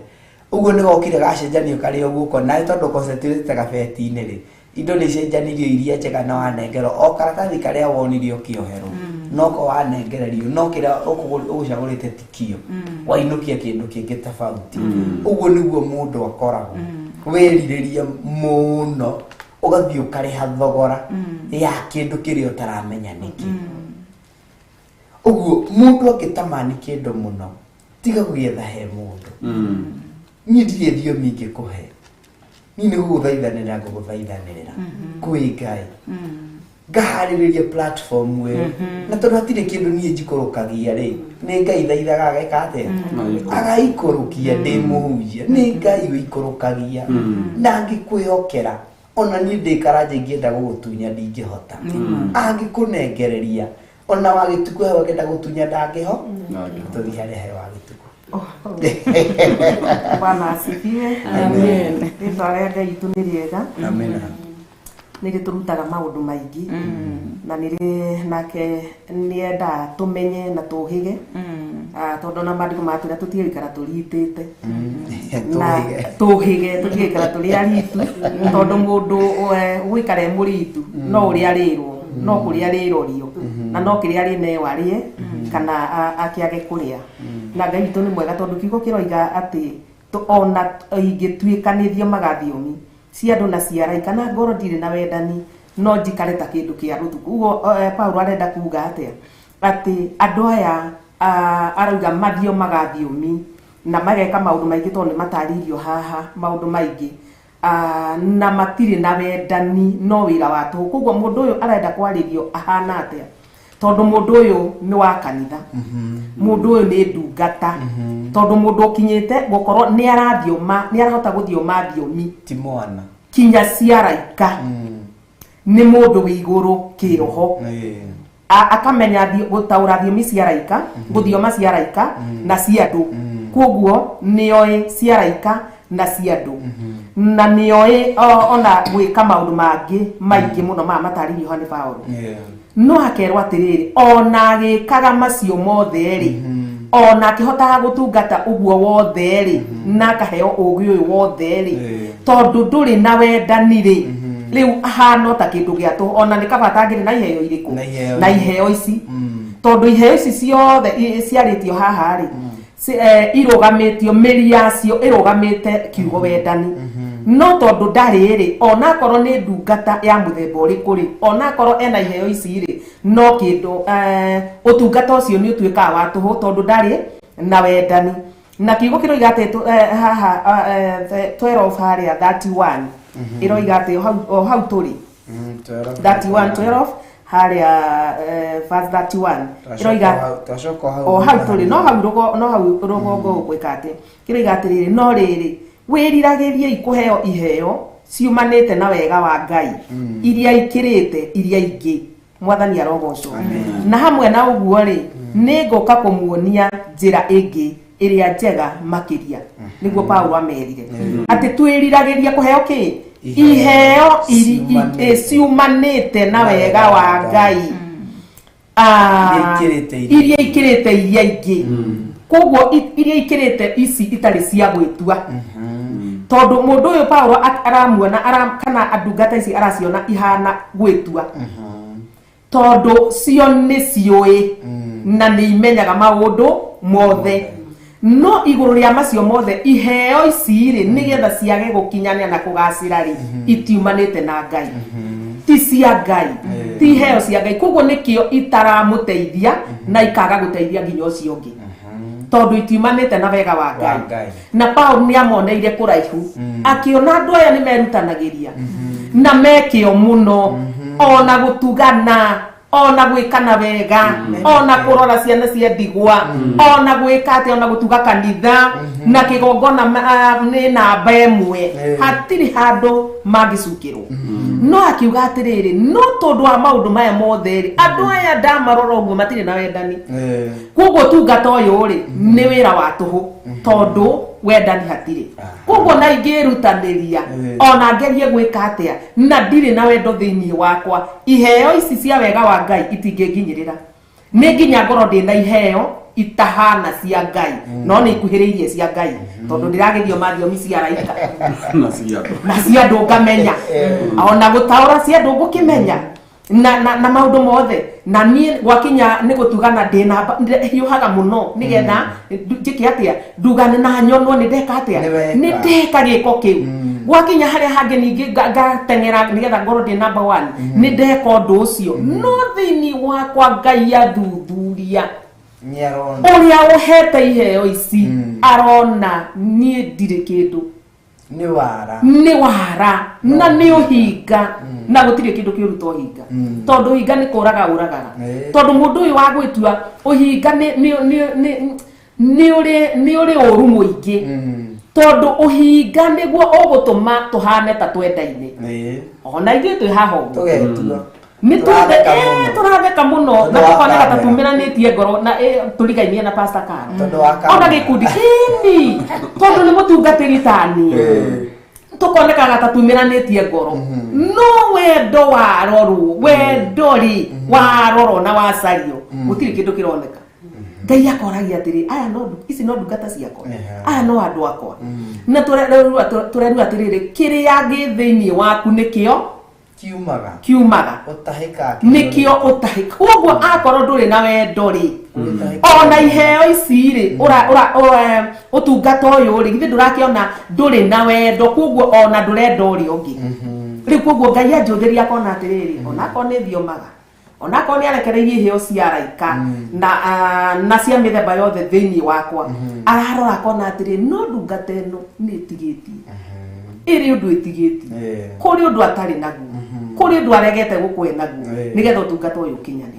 ũguo nĩ gokire gacenjanio karĩa ũguo na tondũ concentrate gabeti-inĩ rĩ indo nĩ cenjanirio iria njega na wanengerwo o karatathi karĩa wonirio kĩoherwo noko wanengererio no kĩrĩa ũgũcagũrĩte tikio wainũkia kĩndũ kĩngĩ tofauti ũguo nĩguo mũndũ akoragwo wĩrirĩria mũno ũgathiĩ ũkarĩha thogora ya kĩndũ kĩrĩa ũtaramenya nĩkĩ ũguo mũndũ angĩtamani kĩndũ mũno tiga gwetha he mũndũ niĩ ndirĩ thiomi ingĩkũhe niĩ nĩ gũgũthaithanĩra ngũgũthaithanĩra kwĩ Ngai ngaharĩrĩria platform ĩyo na tondũ hatirĩ kĩndũ niĩ njikũrũkagia rĩ nĩ Ngai thaithaga ageka atĩa agaikũrũkia ndĩmũhunjia nĩ Ngai wĩikũrũkagia na angĩkwĩhokera ona niĩ ndĩkaranja ingĩenda gũgũtunya ndingĩhota angĩkũnengereria ona wagĩtukũ hewa ngenda gũtunya ndangĩho tũthiĩ harĩa hewa gĩtukũ Bwana asifiwe. Amen. Rĩtwa rĩa Ngai itu nĩ rĩega. Amen. Nĩ rĩtũrutaga maũndũ maingĩ na nĩ nake nĩenda tũmenye na tũhĩge tondũ na maandĩko matwĩra tũtigĩikara tũritĩte na tũhĩge tũtigĩikara tũrĩ aritu tondũ mũndũ gwĩkara e mũritu no ũrĩa arĩrwo no kũrĩa arĩrorio na no kĩrĩa arĩneo arĩe kana akĩage kũrĩa na Ngai witũ nĩ mwega tondũ kiugo kĩroiga atĩ ona ingĩtuĩkanithio magathiomi cia andũ na cia araika na ngoro ndirĩ na wendani no njikare ta kĩndũ kĩa rũtuku ũguo Paulo arenda kuuga atĩ andũ aya arauga mathio magathiomi na mageka maũndũ maingĩ tondũ nĩ matarĩirio haha maũndũ maingĩ na matirĩ na wendani no wĩra wa tũhũ koguo mũndũ ũyũ arenda kwarĩrio ahana atĩa tondũ mũndũ ũyũ nĩ wa kanitha mũndũ ũyũ nĩ ndungata tondũ mũndũ ũkinyĩte gũkorwo nĩ arahota gũthioma thiomi ti mwana kinya cia araika nĩ mũndũ wĩ igũrũ kĩroho akamenya gũtaũra thiomi cia araika gũthioma cia araika na cia andũ koguo nĩoĩ cia araika na cia andũ na nĩoĩ ona gwĩka maũndũ mangĩ maingĩ mũno matarĩirio ha nĩ Paulo no akerwo atĩrĩrĩ ona agĩkaga macio mothe rĩ ona akĩhotaga gũtungata ũguo wothe rĩ na akaheo ũgĩ ũyũ wothe rĩ tondũ ndũrĩ na wendani rĩ rĩu ahana ta kĩndũ gĩa tũhũ ona nĩ kaba atangĩrĩ na iheo irĩkũ na iheo ici tondũ iheo ici ciothe ciarĩtio haha rĩ irũgamĩtio mĩri yacio ĩrũgamĩte kiugo wendani no tondu ndari ri ona korwo ni ndungata ya muthemba uriku ri ona korwo ena iheo ici ri no kindu utungata ucio ni utuikaga wa tuhu tondu ndari na wendani na kiugo kiroiga ati haha 12 haria 31 iroiga ati hau turi 31 haria verse 31 iroiga hau turi no hau rogongo gwikate kiroiga ati no riri wiriragirie ikuheo iheo ciumanite na wega wa Ngai iria ikirite iria ingi mwathani arogocwo na hamwe na uguo ri ninguka kumuonia njira ingi iria njega makiria niguo Paulo amerire ati twiriragirie kuheo ki iheo ciumanite na wega wa Ngai iria ikirite iria ingi koguo iria ikirite ici itari cia gwitua tondu mundu uyu Paulo aramuona kana andungata ici araciona ihana gwitua tondu cio ni cioi na ni imenyaga maundu mothe no iguru ria macio mothe iheo ici ri nigetha ciage gukinyania na kugacira ri itiumanite na Ngai ti cia Ngai ti iheo cia Ngai koguo nikio itaramuteithia na ikaga guteithia nginya ucio ungi tondu itiumanite na wega wa Ngai na Paulo ni amoneire kuraihu akiona andu aya ni merutanagiria na mekio muno ona gutugana ona gwikana wega ona kurora ciana cia ndigwa ona gwikate ona gutuga kanitha na kigongona ni namba imwe hatiri handu magicukirwo no akiuga atiriri no tondu wa maundu maya mothe ri andu aya ndamarora uguo matiri na wendani koguo tungata uyu ri ni wira wa tuhu tondu wendani hatiri koguo na ingirutaniria ona ngerie gwika atia na ndiri na wendo thiini wakwa iheo ici cia wega wa Ngai itinginginyirira ni nginya ngoro ndi na iheo itahana cia Ngai no ni ikuhiriirie cia Ngai tondu ndiragithio mathiomi cia raika na cia andu ngamenya ona gutaura cia andu ngukimenya na maundu mothe na nie gwakinya ni gutugana ndina hiuhaga muno nigetha njiki atia ndugane na nyonwo ni ndeka atia ni ndeka giko kiu gwakinya haria hangi ningi ngatengera nigetha ngoro ndi number 1 ni ndeka undu ucio no thiini wakwa Ngai athuthuria uria uhete iheo ici arona nie ndire kindu ni wara na ni uhinga na gutire kindu kiuruta uhinga tondu uhinga ni kuraga uragaga tondu mundu uyu wa gwitua uhinga ni uri oru muingi tondu uhinga niguo ugutuma tuhane ta twendaine ona ithuĩ twĩ haha ũguo ni tũratheka mũno na tũkoneka ta tumiranĩtie ngoro na tũrigainie na Pastor Karo ona gĩkundi kĩni tondu nĩ mũtungatĩri tani tukonekaga ta tumiranĩtie ngoro no wendo warorwo wendo ri warorwo na wacario gũtirĩ kĩndũ kĩroneka Ngai akoragia atiri aya no ici no ndungata ciakwa aya no andu akwa na turerua atiriri kiria githiini waku nikio kiumaga nikio utahika koguo akorwo nduri na wendo ri ona iheo ici ri utungata uyu ri githi ndurakiona nduri na wendo koguo ona ndurenda uri ungi ri koguo Ngai anjuthiria kona atiriri ona kona thiomaga ona ko ni arekereirie iheo cia raika na cia mithemba yothe thiini wakwa ararora kona atiri no ndungata ino ni itigitie iri undu itigitie kuri undu atari naguo kuri undu aregete gukwe naguo nigetha utungata uyu kinyane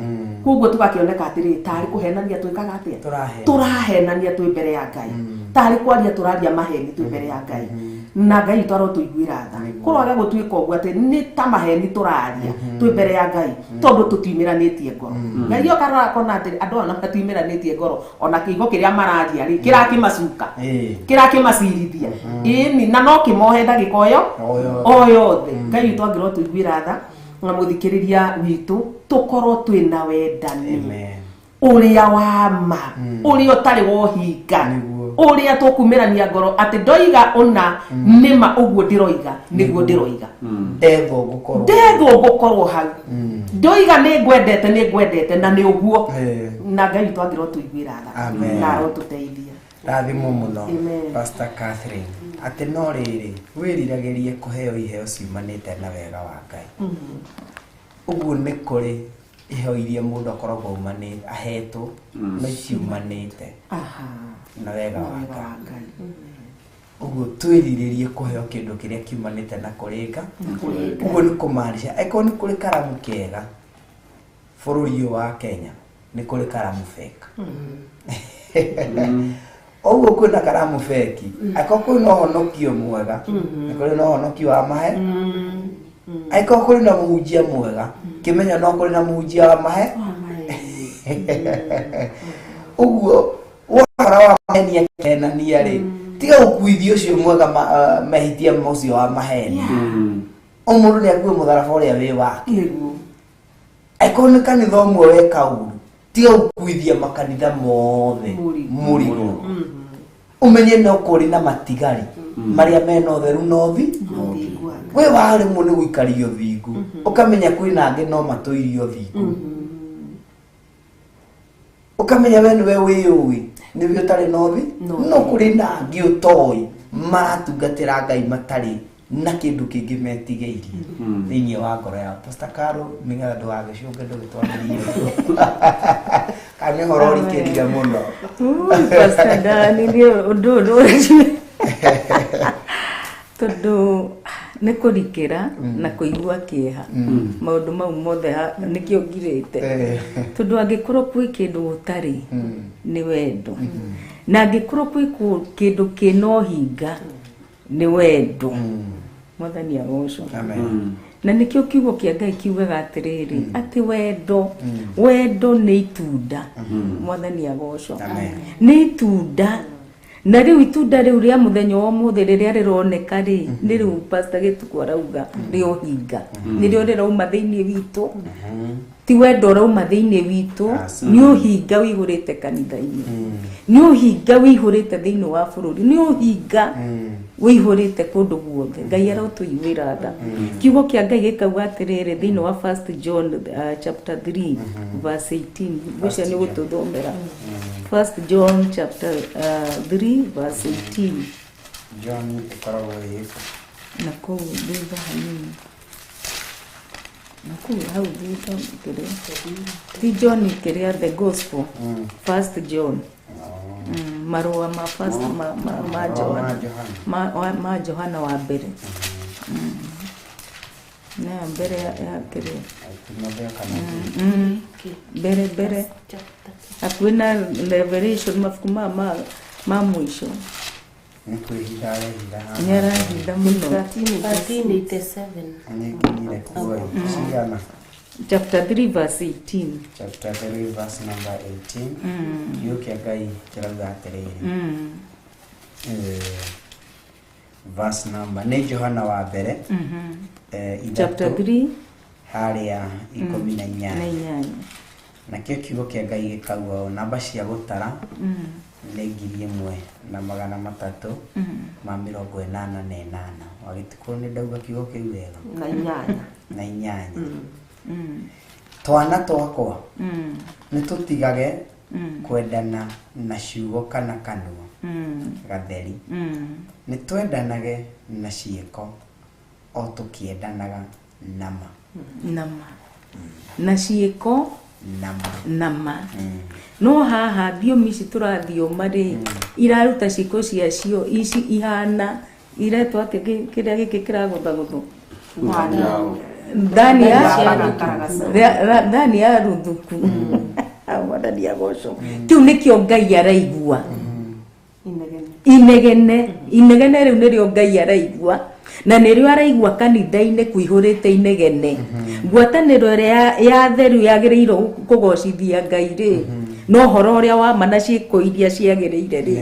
koguo tugakioneka atiri tari kuhenania twikaga atia turahenania twi mbere ya Ngai tari kwaria turaria maheni twi mbere ya Ngai na Ngai twaro tuiguira tha kuroga gutwika uguo ati ni ta maheni turaria twi mbere ya Ngai tondu tutimiranitie ngoro Ngai okarora kona ati andu ona matimiranitie ngoro ona kiigo kiria mararia ri kirakimacuka kirakimacirithia ni na no kimohe ndagika o yothe Ngai twangirwo tuiguira tha na muthikiriria witu tukorwo twina wendani uria wa ma uria utari wohinga uria tukumirania ngoro ati ndoiga una nima uguo ndiroiga niguo ndiroiga ndetho gukorwo hau ndoiga ni ngwendete na ni uguo na Ngai twangirwo tuiguira tha na rotuteithia rathimo muno Pastor Catherine ati no riri wiriragirie kuheo iheo ciumanite na wega wa Ngai uguo ni kuri iheo iria mundu akoragwo umani ahetwo na ciumanite na wega wa Ngai uguo twiriririe kuheo kindu kiria kiumanite na kuringa uguo ni kumanisha eko ni kuri karamu kega bururi wa Kenya ni kuri karamu fake oguo kwina karamu feki ako kwina honokio mwega kuri no honokio wa mahe ako kuri na muhunjia mwega kimenya no kuri na muhunjia wa mahe uguo wara wa mahenia kena ni ari tiga ukuithio cio mwega mahitia mocio wa mahenia omundu ni akue mutharaba uria wi wake ako ni kanitha umwe weka uru tiga ukuithia makanitha mothe murigo umenye no kuri na matigari maria mena utheru nothi we wari mu ni guikario thingu ukamenya kwina angi no matoirio thingu ukamenya we niwe wiyui niwe utari nothi no kuri na angi utoi maratungatira Ngai matari na kindu kingi metigeirie thiini wa ngoro ya Pastor Carol minga ndu agicunge ndu gitwanirie kani horori kiriga muno Pastor Dani ndio undu tondu nä kå rikira na kå igua kä ha maå mau mothe nä kä o ngirä tondå angä korwo kwä kä ndå gå tarä nä wendo na angä korwo kwä kä ndå kä no hinga nä wendo mwathani agocwo na nä kä o kiugo kä a Ngai kiugaga atä rä rä atä wendo nä itunda mwathani agocwo nä itunda na riu itunda riu ria muthenya wa muthe riria rironeka ri ni riu Pastor Gituku arauga rio hinga ni rio rirauma thiini witu ti wendo rauma thiini witu ni uhinga wihurite kanitha-ini ni uhinga wihurite thiini wa bururi ni uhinga wihurite kundu guothe Ngai arotuiguira tha kiugo kia Ngai gikauga atiriri thiini wa 1 John chapter 3 verse 18 gucia ni gututhomera 1 John chapter 3 verse 18 John ikoragwo na kuu thutha hanini na kuu hau thutha kiria ti John kiria the gospel 1 John marua ma first ma Johana wa mbere na mbere ya kiria mbere akwina revelation mafuku ma mwisho nyarahinda muno 13:87 chapter 3 verse 18 chapter 3 verse number 18 yuke Ngai kirauga atiriri verse number ni Johana wa mbere chapter 3 haria 18 na kio kiugo kia Ngai gikauga namba cia gutara ni 1,388 wagitikwo ni ndauga kiugo kiu wega na inyanya twana twakwa ni tutigage kwendana na ciugo kana kanua gatheri ni twendanage na ciiko o tukiendanaga nama na ciiko nama no haha thiomi ici turathioma ri iraruta ciiko ciacio ici ihana iretwo ati kiria giki kiragutha ndani ya ruthuku mwathani agocwo kiu nikio Ngai araigua inegene riu nirio Ngai araigua na nirio araigua kanitha-ini kuihurite inegene ngwataniro ria ya theru yagiriirwo kugocithia Ngai ri no horo uria wa mana ciiko iria ciagiriire ri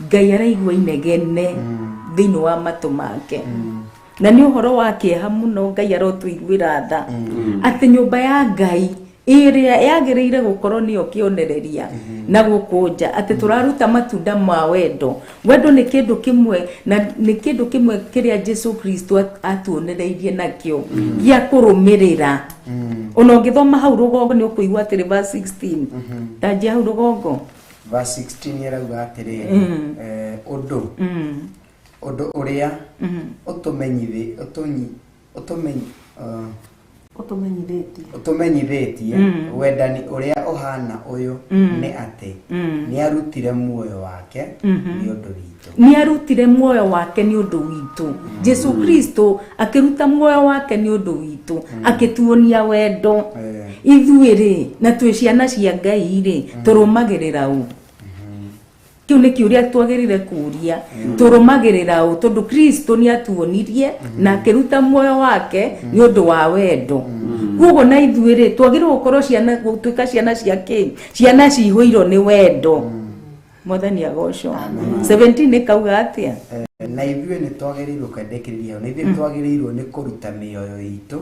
Ngai araigua inegene thiini wa matu make na ni uhoro wa kieha muno Ngai arotuiguira tha ati nyumba ya Ngai iria yagiriire gukorwo nio kionereria na gukunja ati turaruta matunda ma wendo ni kindu kimwe na ni kindu kimwe kiria Jesu Kristo atuonereirie nakio gia kurumirira ona ngithoma hau rugongo ni ukuigwa ati verse 16 tajia hau rugongo verse 16 yarauga atiriri undu uria utumenyithitie wendani uria uhana uyu ni ati ni arutire muoyo wake ni undu witu, ni arutire muoyo wake ni undu witu. Jesu Kristo akiruta muoyo wake ni undu witu, akituonia wendo. Ithuĩ na twĩ ciana cia Ngai ri turumagirira u kiu ni kiuria twagirire kuria turumagirira u tondu Kristo ni atuonirie na akiruta muoyo wake ni undu wa wendo. Koguo na ithuĩ twagirwo gukorwo ciana gutuika ciana ciake ciana ciihũirwo ni wendo. Mwathani agocwo. 17 kauga atia na ithuĩ nĩ twagĩrĩirwo kwendekithia na ithuĩ twagĩrĩirwo nĩ kũruta mĩoyo itũ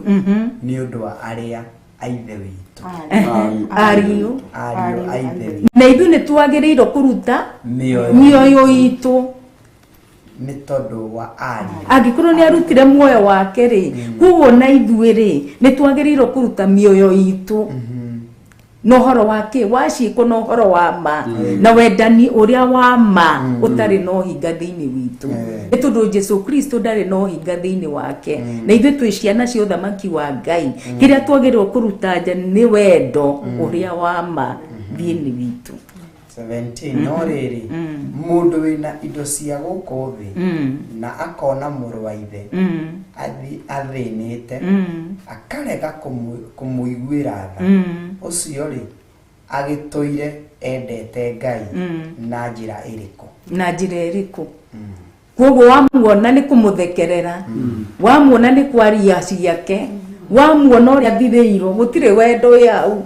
nĩ ũndũ wa arĩa aithe witũ ariũ aithe witũ, na ithuĩ nĩ twagĩrĩirwo kũruta mĩoyo itũ nĩ tondũ wa ariũ. Angĩkorwo nĩ arutire muoyo wake rĩ, koguo na ithuĩ nĩ twagĩrĩirwo kũruta mĩoyo itũ no horo wake waciko no horo wa ma na wendani uria wa ma utari no hinga thiini witu ni tondu Jesu Kristo ndari no hinga thiini wake na ithuĩ twĩ ciana cia uthamaki wa Ngai kiria twagĩrĩirwo kũruta nja ni wendo uria wa ma thiini witu. 17 no rĩrĩ mũndũ wĩna indo cia gũkũ thĩ na akona mũrũ wa ithe athĩnĩte akarega kũmũiguĩra tha, ũcio rĩ agĩtũire endete Ngai na njĩra ĩrĩkũ? Na njĩra ĩrĩkũ? Koguo wamuona nĩ kũmũthekerera, wamuona nĩ kwaria ciake, wamuona ũrĩa athithĩirwo gũtirĩ wendo yau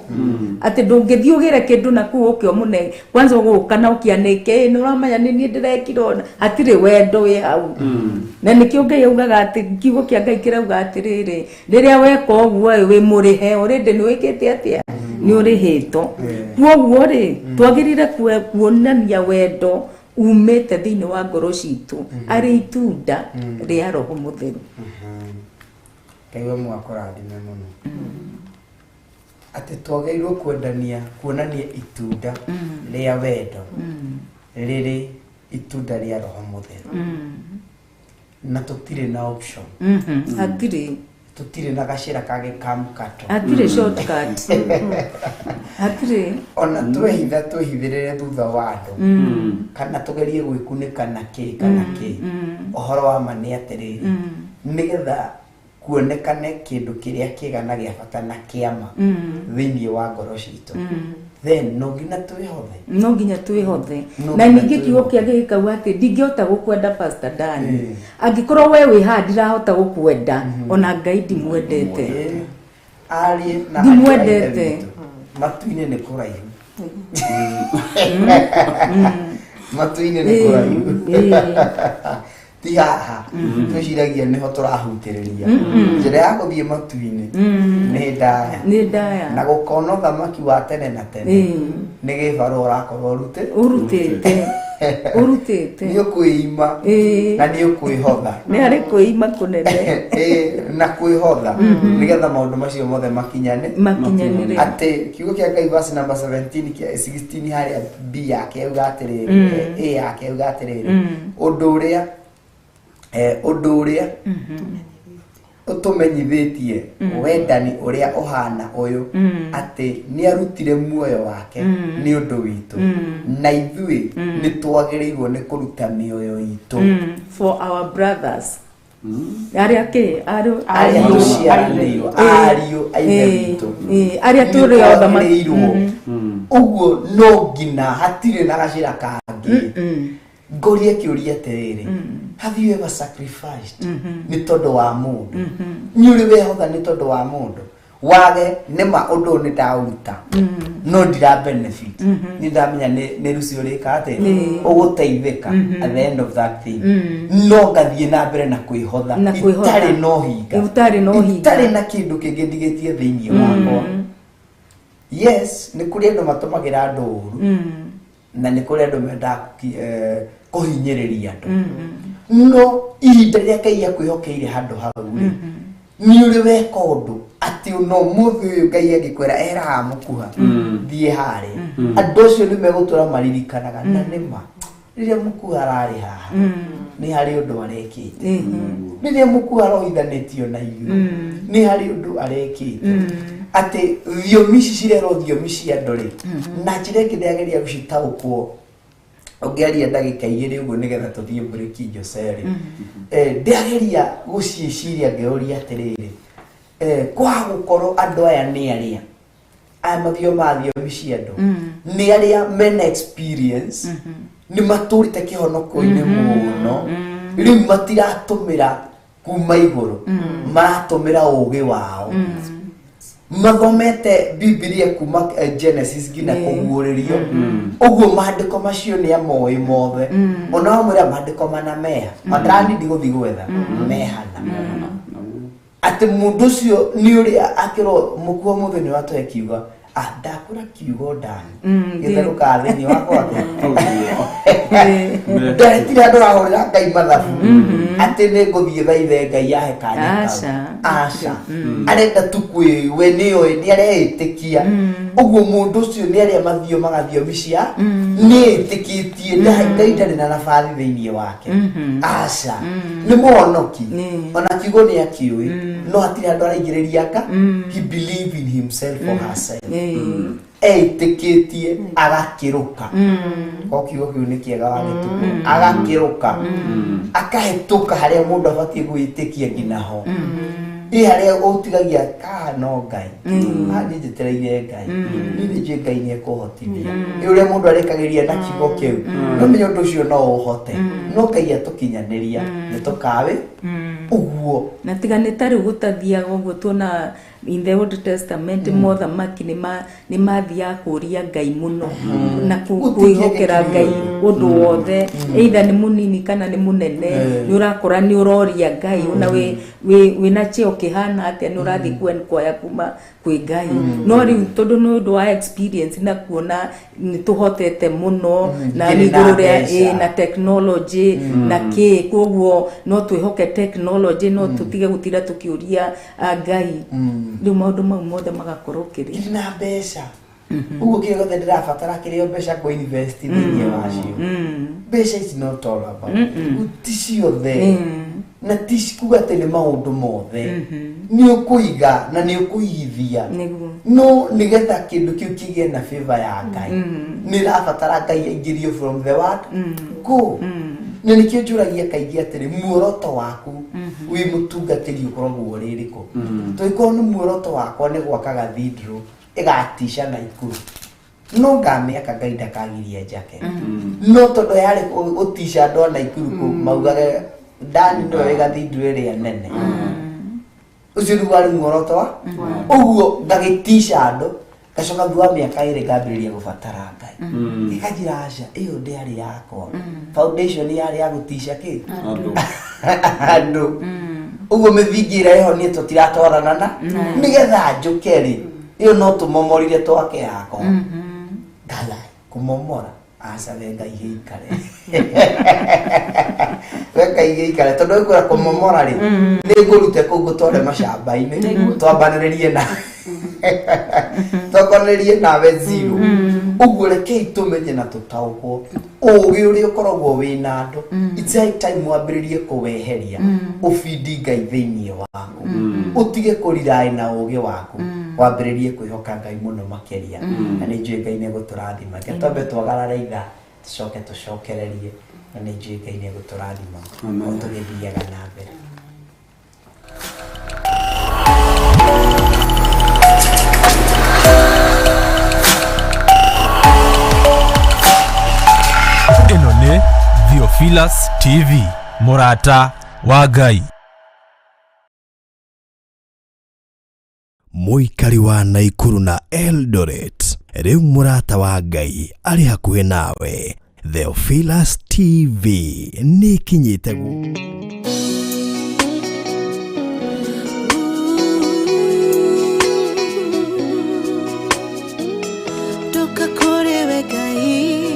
ati ndũngĩthiĩ ũgĩre kĩndũ na kũu ũkĩo mũne kwanza ũgũka na ũkĩanĩke nĩ ũramenya nĩ niĩ ndĩrekirwo, hatirĩ wendo yau. Na nĩkĩo Ngai augaga atĩ kiugo kĩa Ngai kĩrauga atĩrĩrĩ rĩrĩa weka ũguo wĩ mũrĩhe already nĩ wĩkĩte atĩa nĩ ũrĩhĩtwo. Koguo rĩ twagĩrĩire kuonania wendo umĩte thĩinĩ wa ngoro citũ arĩ itunda rĩa Roho Mũtheru. Kaiwa mwakũrathime mũno atĩ twagĩrĩirwo kuonania itunda rĩa wendo rĩrĩ itunda rĩa Roho Mũtheru na tũtirĩ na option. Tũtirĩ na gacĩra kagĩkamũkato, hatirĩ shortcut. Hatirĩ ona twĩhithĩrĩre thutha wa andũ kana tũgerie gwĩkunĩka na kĩ kana kĩ. Ũhoro wa ma nĩ atĩrĩrĩ nĩgetha kuonekane kĩndũ kĩrĩa kĩega na gĩa bata na kĩama thĩinĩ wa ngoro citũ then no nginya twĩhothe. Na ningĩ kiugo kĩa Ngai gĩkauga atĩ ndingĩhota gũkwenda Pastor Dan angĩkorwo we wĩ haha ndirahota gũkwenda ona Ngai ndimwendete. Ndimwendete matu-inĩ nĩ kũraihu, matu-inĩ nĩ kũraihu ti haha twĩciragia nĩho tũrahutĩrĩria. Njĩra ya gũthiĩ matu-inĩ nĩ ndaya na gũkona ũthamaki wa tene na tene nĩ gĩbarũ ũrakorwo ũrutĩte nĩ ũkwĩima na nĩ ũkwĩhotha, nĩ harĩ kwĩima kũnene na kwĩhotha nĩgetha maũndũ macio mothe makinyanĩre. Atĩ kiugo kĩa Ngai verse number 16 harĩa B yake auga atĩrĩrĩ A yake auga atĩrĩrĩ ũndũ ũrĩa ũtũmenyithĩtie wendani ũrĩa ũhana ũyũ atĩ nĩ arutire muoyo wake nĩ ũndũ witũ na ithuĩ nĩ twagĩrĩirwo nĩ kũruta mĩoyo itũ for our brothers arĩa ariũ aithe witũ arĩa tũrĩ othamaki. Ũguo no nginya hatirĩ na gacĩra kangĩ. Ngoria kĩũria atĩrĩrĩ have you ever sacrificed nĩ tondũ wa mũndũ? Nĩ ũrĩ wehotha nĩ tondũ wa mũndũ? Wage nĩma ũndũ nĩ ndaũruta no ndira benefit nĩ ndamenya nĩ Lucy ũrĩka atĩ ũgũteithĩka at the end of that thing no ngathiĩ na mbere na kwĩhotha itarĩ no hinga itarĩ na kĩndũ kĩngĩ ndigĩtie thĩinĩ wakwa. Yes nĩ kũrĩ andũ matũmagĩra andũ ũru na nĩ kũrĩ andũ mendaga kũhinyĩrĩria andũ no ihinda rĩake ya kwĩhokeire handũ hau nĩ ũrĩ weka ũndũ ati no muthu uyu ngai agikwira era mukuha thie hare andu acio ni megutura maririkanaga na nima riria mukuha arari haha ni hari undu arekite riria mukuha aroithanitio na iguru ni hari undu arekite ati thiomi cirero thiomi cia ndori na njira ingi ndiageria gucitaukwo ongeria ndagika igiri uguo nigetha tuthie break Joseri ndiageria guciiciria ngeoria atiriri kwa gukorwo andu aya ni aria mathio ma thiomi cia andu ni aria mena experience ni maturite kihonoko-ini muno riu matiratumira kuma iguru maratumira ugi wao mathomete Biblia kuma Genesis gina kuguririo uguo maandiko macio ni amoi mothe ona mwira maandiko mana meha matrandi ndiguthi gwetha mehana ati mundu cio ni uria akiro mukuo muthenya watoe kiuga ndakura kiugo ndani githeruka thini wakwa ndetire andu rahurira ngai mathabu ati ni nguthie thaithe ngai yahe kanya aca arenda tukwi we ni areitikia uguo mundu ucio ni aria mathio magathiomi cia ni itikitie ngai ndari na nabathi thiini wake aca ni muhonoki ona kiugo ni akiui no atire andu araingiriria anga he believe in himself or herself etikitie agakiruka okiugo kiu ni kiega wagituko agakiruka akahituka haria mundu abatie gwitikia ngina ho haria utigagia no ngai ni njitereire ngai ni nje ngai ni ekuhotithia uria mundu arekagiria na kiugo kiu no menyo ndu cio no uhote no ngai atukinyaniria ni tukawe uguo na tiganita riu gutathiaga uguo tuona in the Old Testament mothamaki ni mathia kuria ngai muno na kuihokera ngai undu wothe either ni munini kana ni munene ni urakora ni uroria ngai una we na cheo kihana atia ni urathi kwaya kuma kwi ngai no riu tondu ni undu wa experience na kuona ni tuhotete muno na ni gururia na technology na ki koguo no twihoke technology no tutige gutira tukiuria ngai riu maundu mau mothe magakorokiri na mbeca uguo kiugo ndirabatara kirio mbeca ku invest thini wacio mbeca is not all about uticiothe na tisikuga tene maundu mothe ni ukuiga na ni ukuithia no nigetha kindu kiu kigie na favor ya ngai ni rabatara ngai aingirio from the word go na nikio njuragia kaingi atiri muoroto waku wi mutungatiri ukoragwo ririko toiko ni muoroto wakwa ni gwaka cathedral igatisha na ikuru no ngamiaka ngai ndakagiria njake no tondu yari utisha ndo na ikuru ku maugage ndani ndo cathedral ria nene ucio ni wari muoroto uguo ngagitisha ndo gacoka thua miaka iri ngambiriria gubatara ngai ikajira aca iyo ndiari yakwa foundation yari ya gutisha ki andu uguo mithingira iho ni tutiratwarana na nigetha njukeri iyo no tumomorire twake yakwa ngala kumomora aca wenga iheikare weka iheikare tondu ikura kumomora ri ni ngurute kuu ngutware macamba-ini twambaniririe na tokonerie nawe zero uguo rekei tumenye na tutaukwo ugi uria ukoragwo wina andu it's high time wambiririe kuweheria ufidi ngai thiini waku utige kurirai na ugi waku wambiririe kwihoka ngai muno makeria na ni njui ngai ni guturathima twambe twagarare itha tucoke tucokererie na ni njui ngai ni guturathima o tugithiaga na mbere. Ino ni Theophilus TV, Murata wa Ngai. Muikari wa Naikuru na Eldoret, riu Murata wa Ngai ari hakuhi nawe. Theophilus TV ni kinyite toka korewe Ngai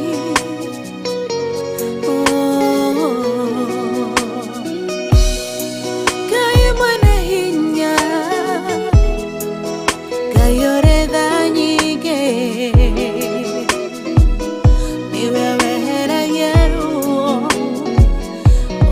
Ngai mwana hinya Ngai ore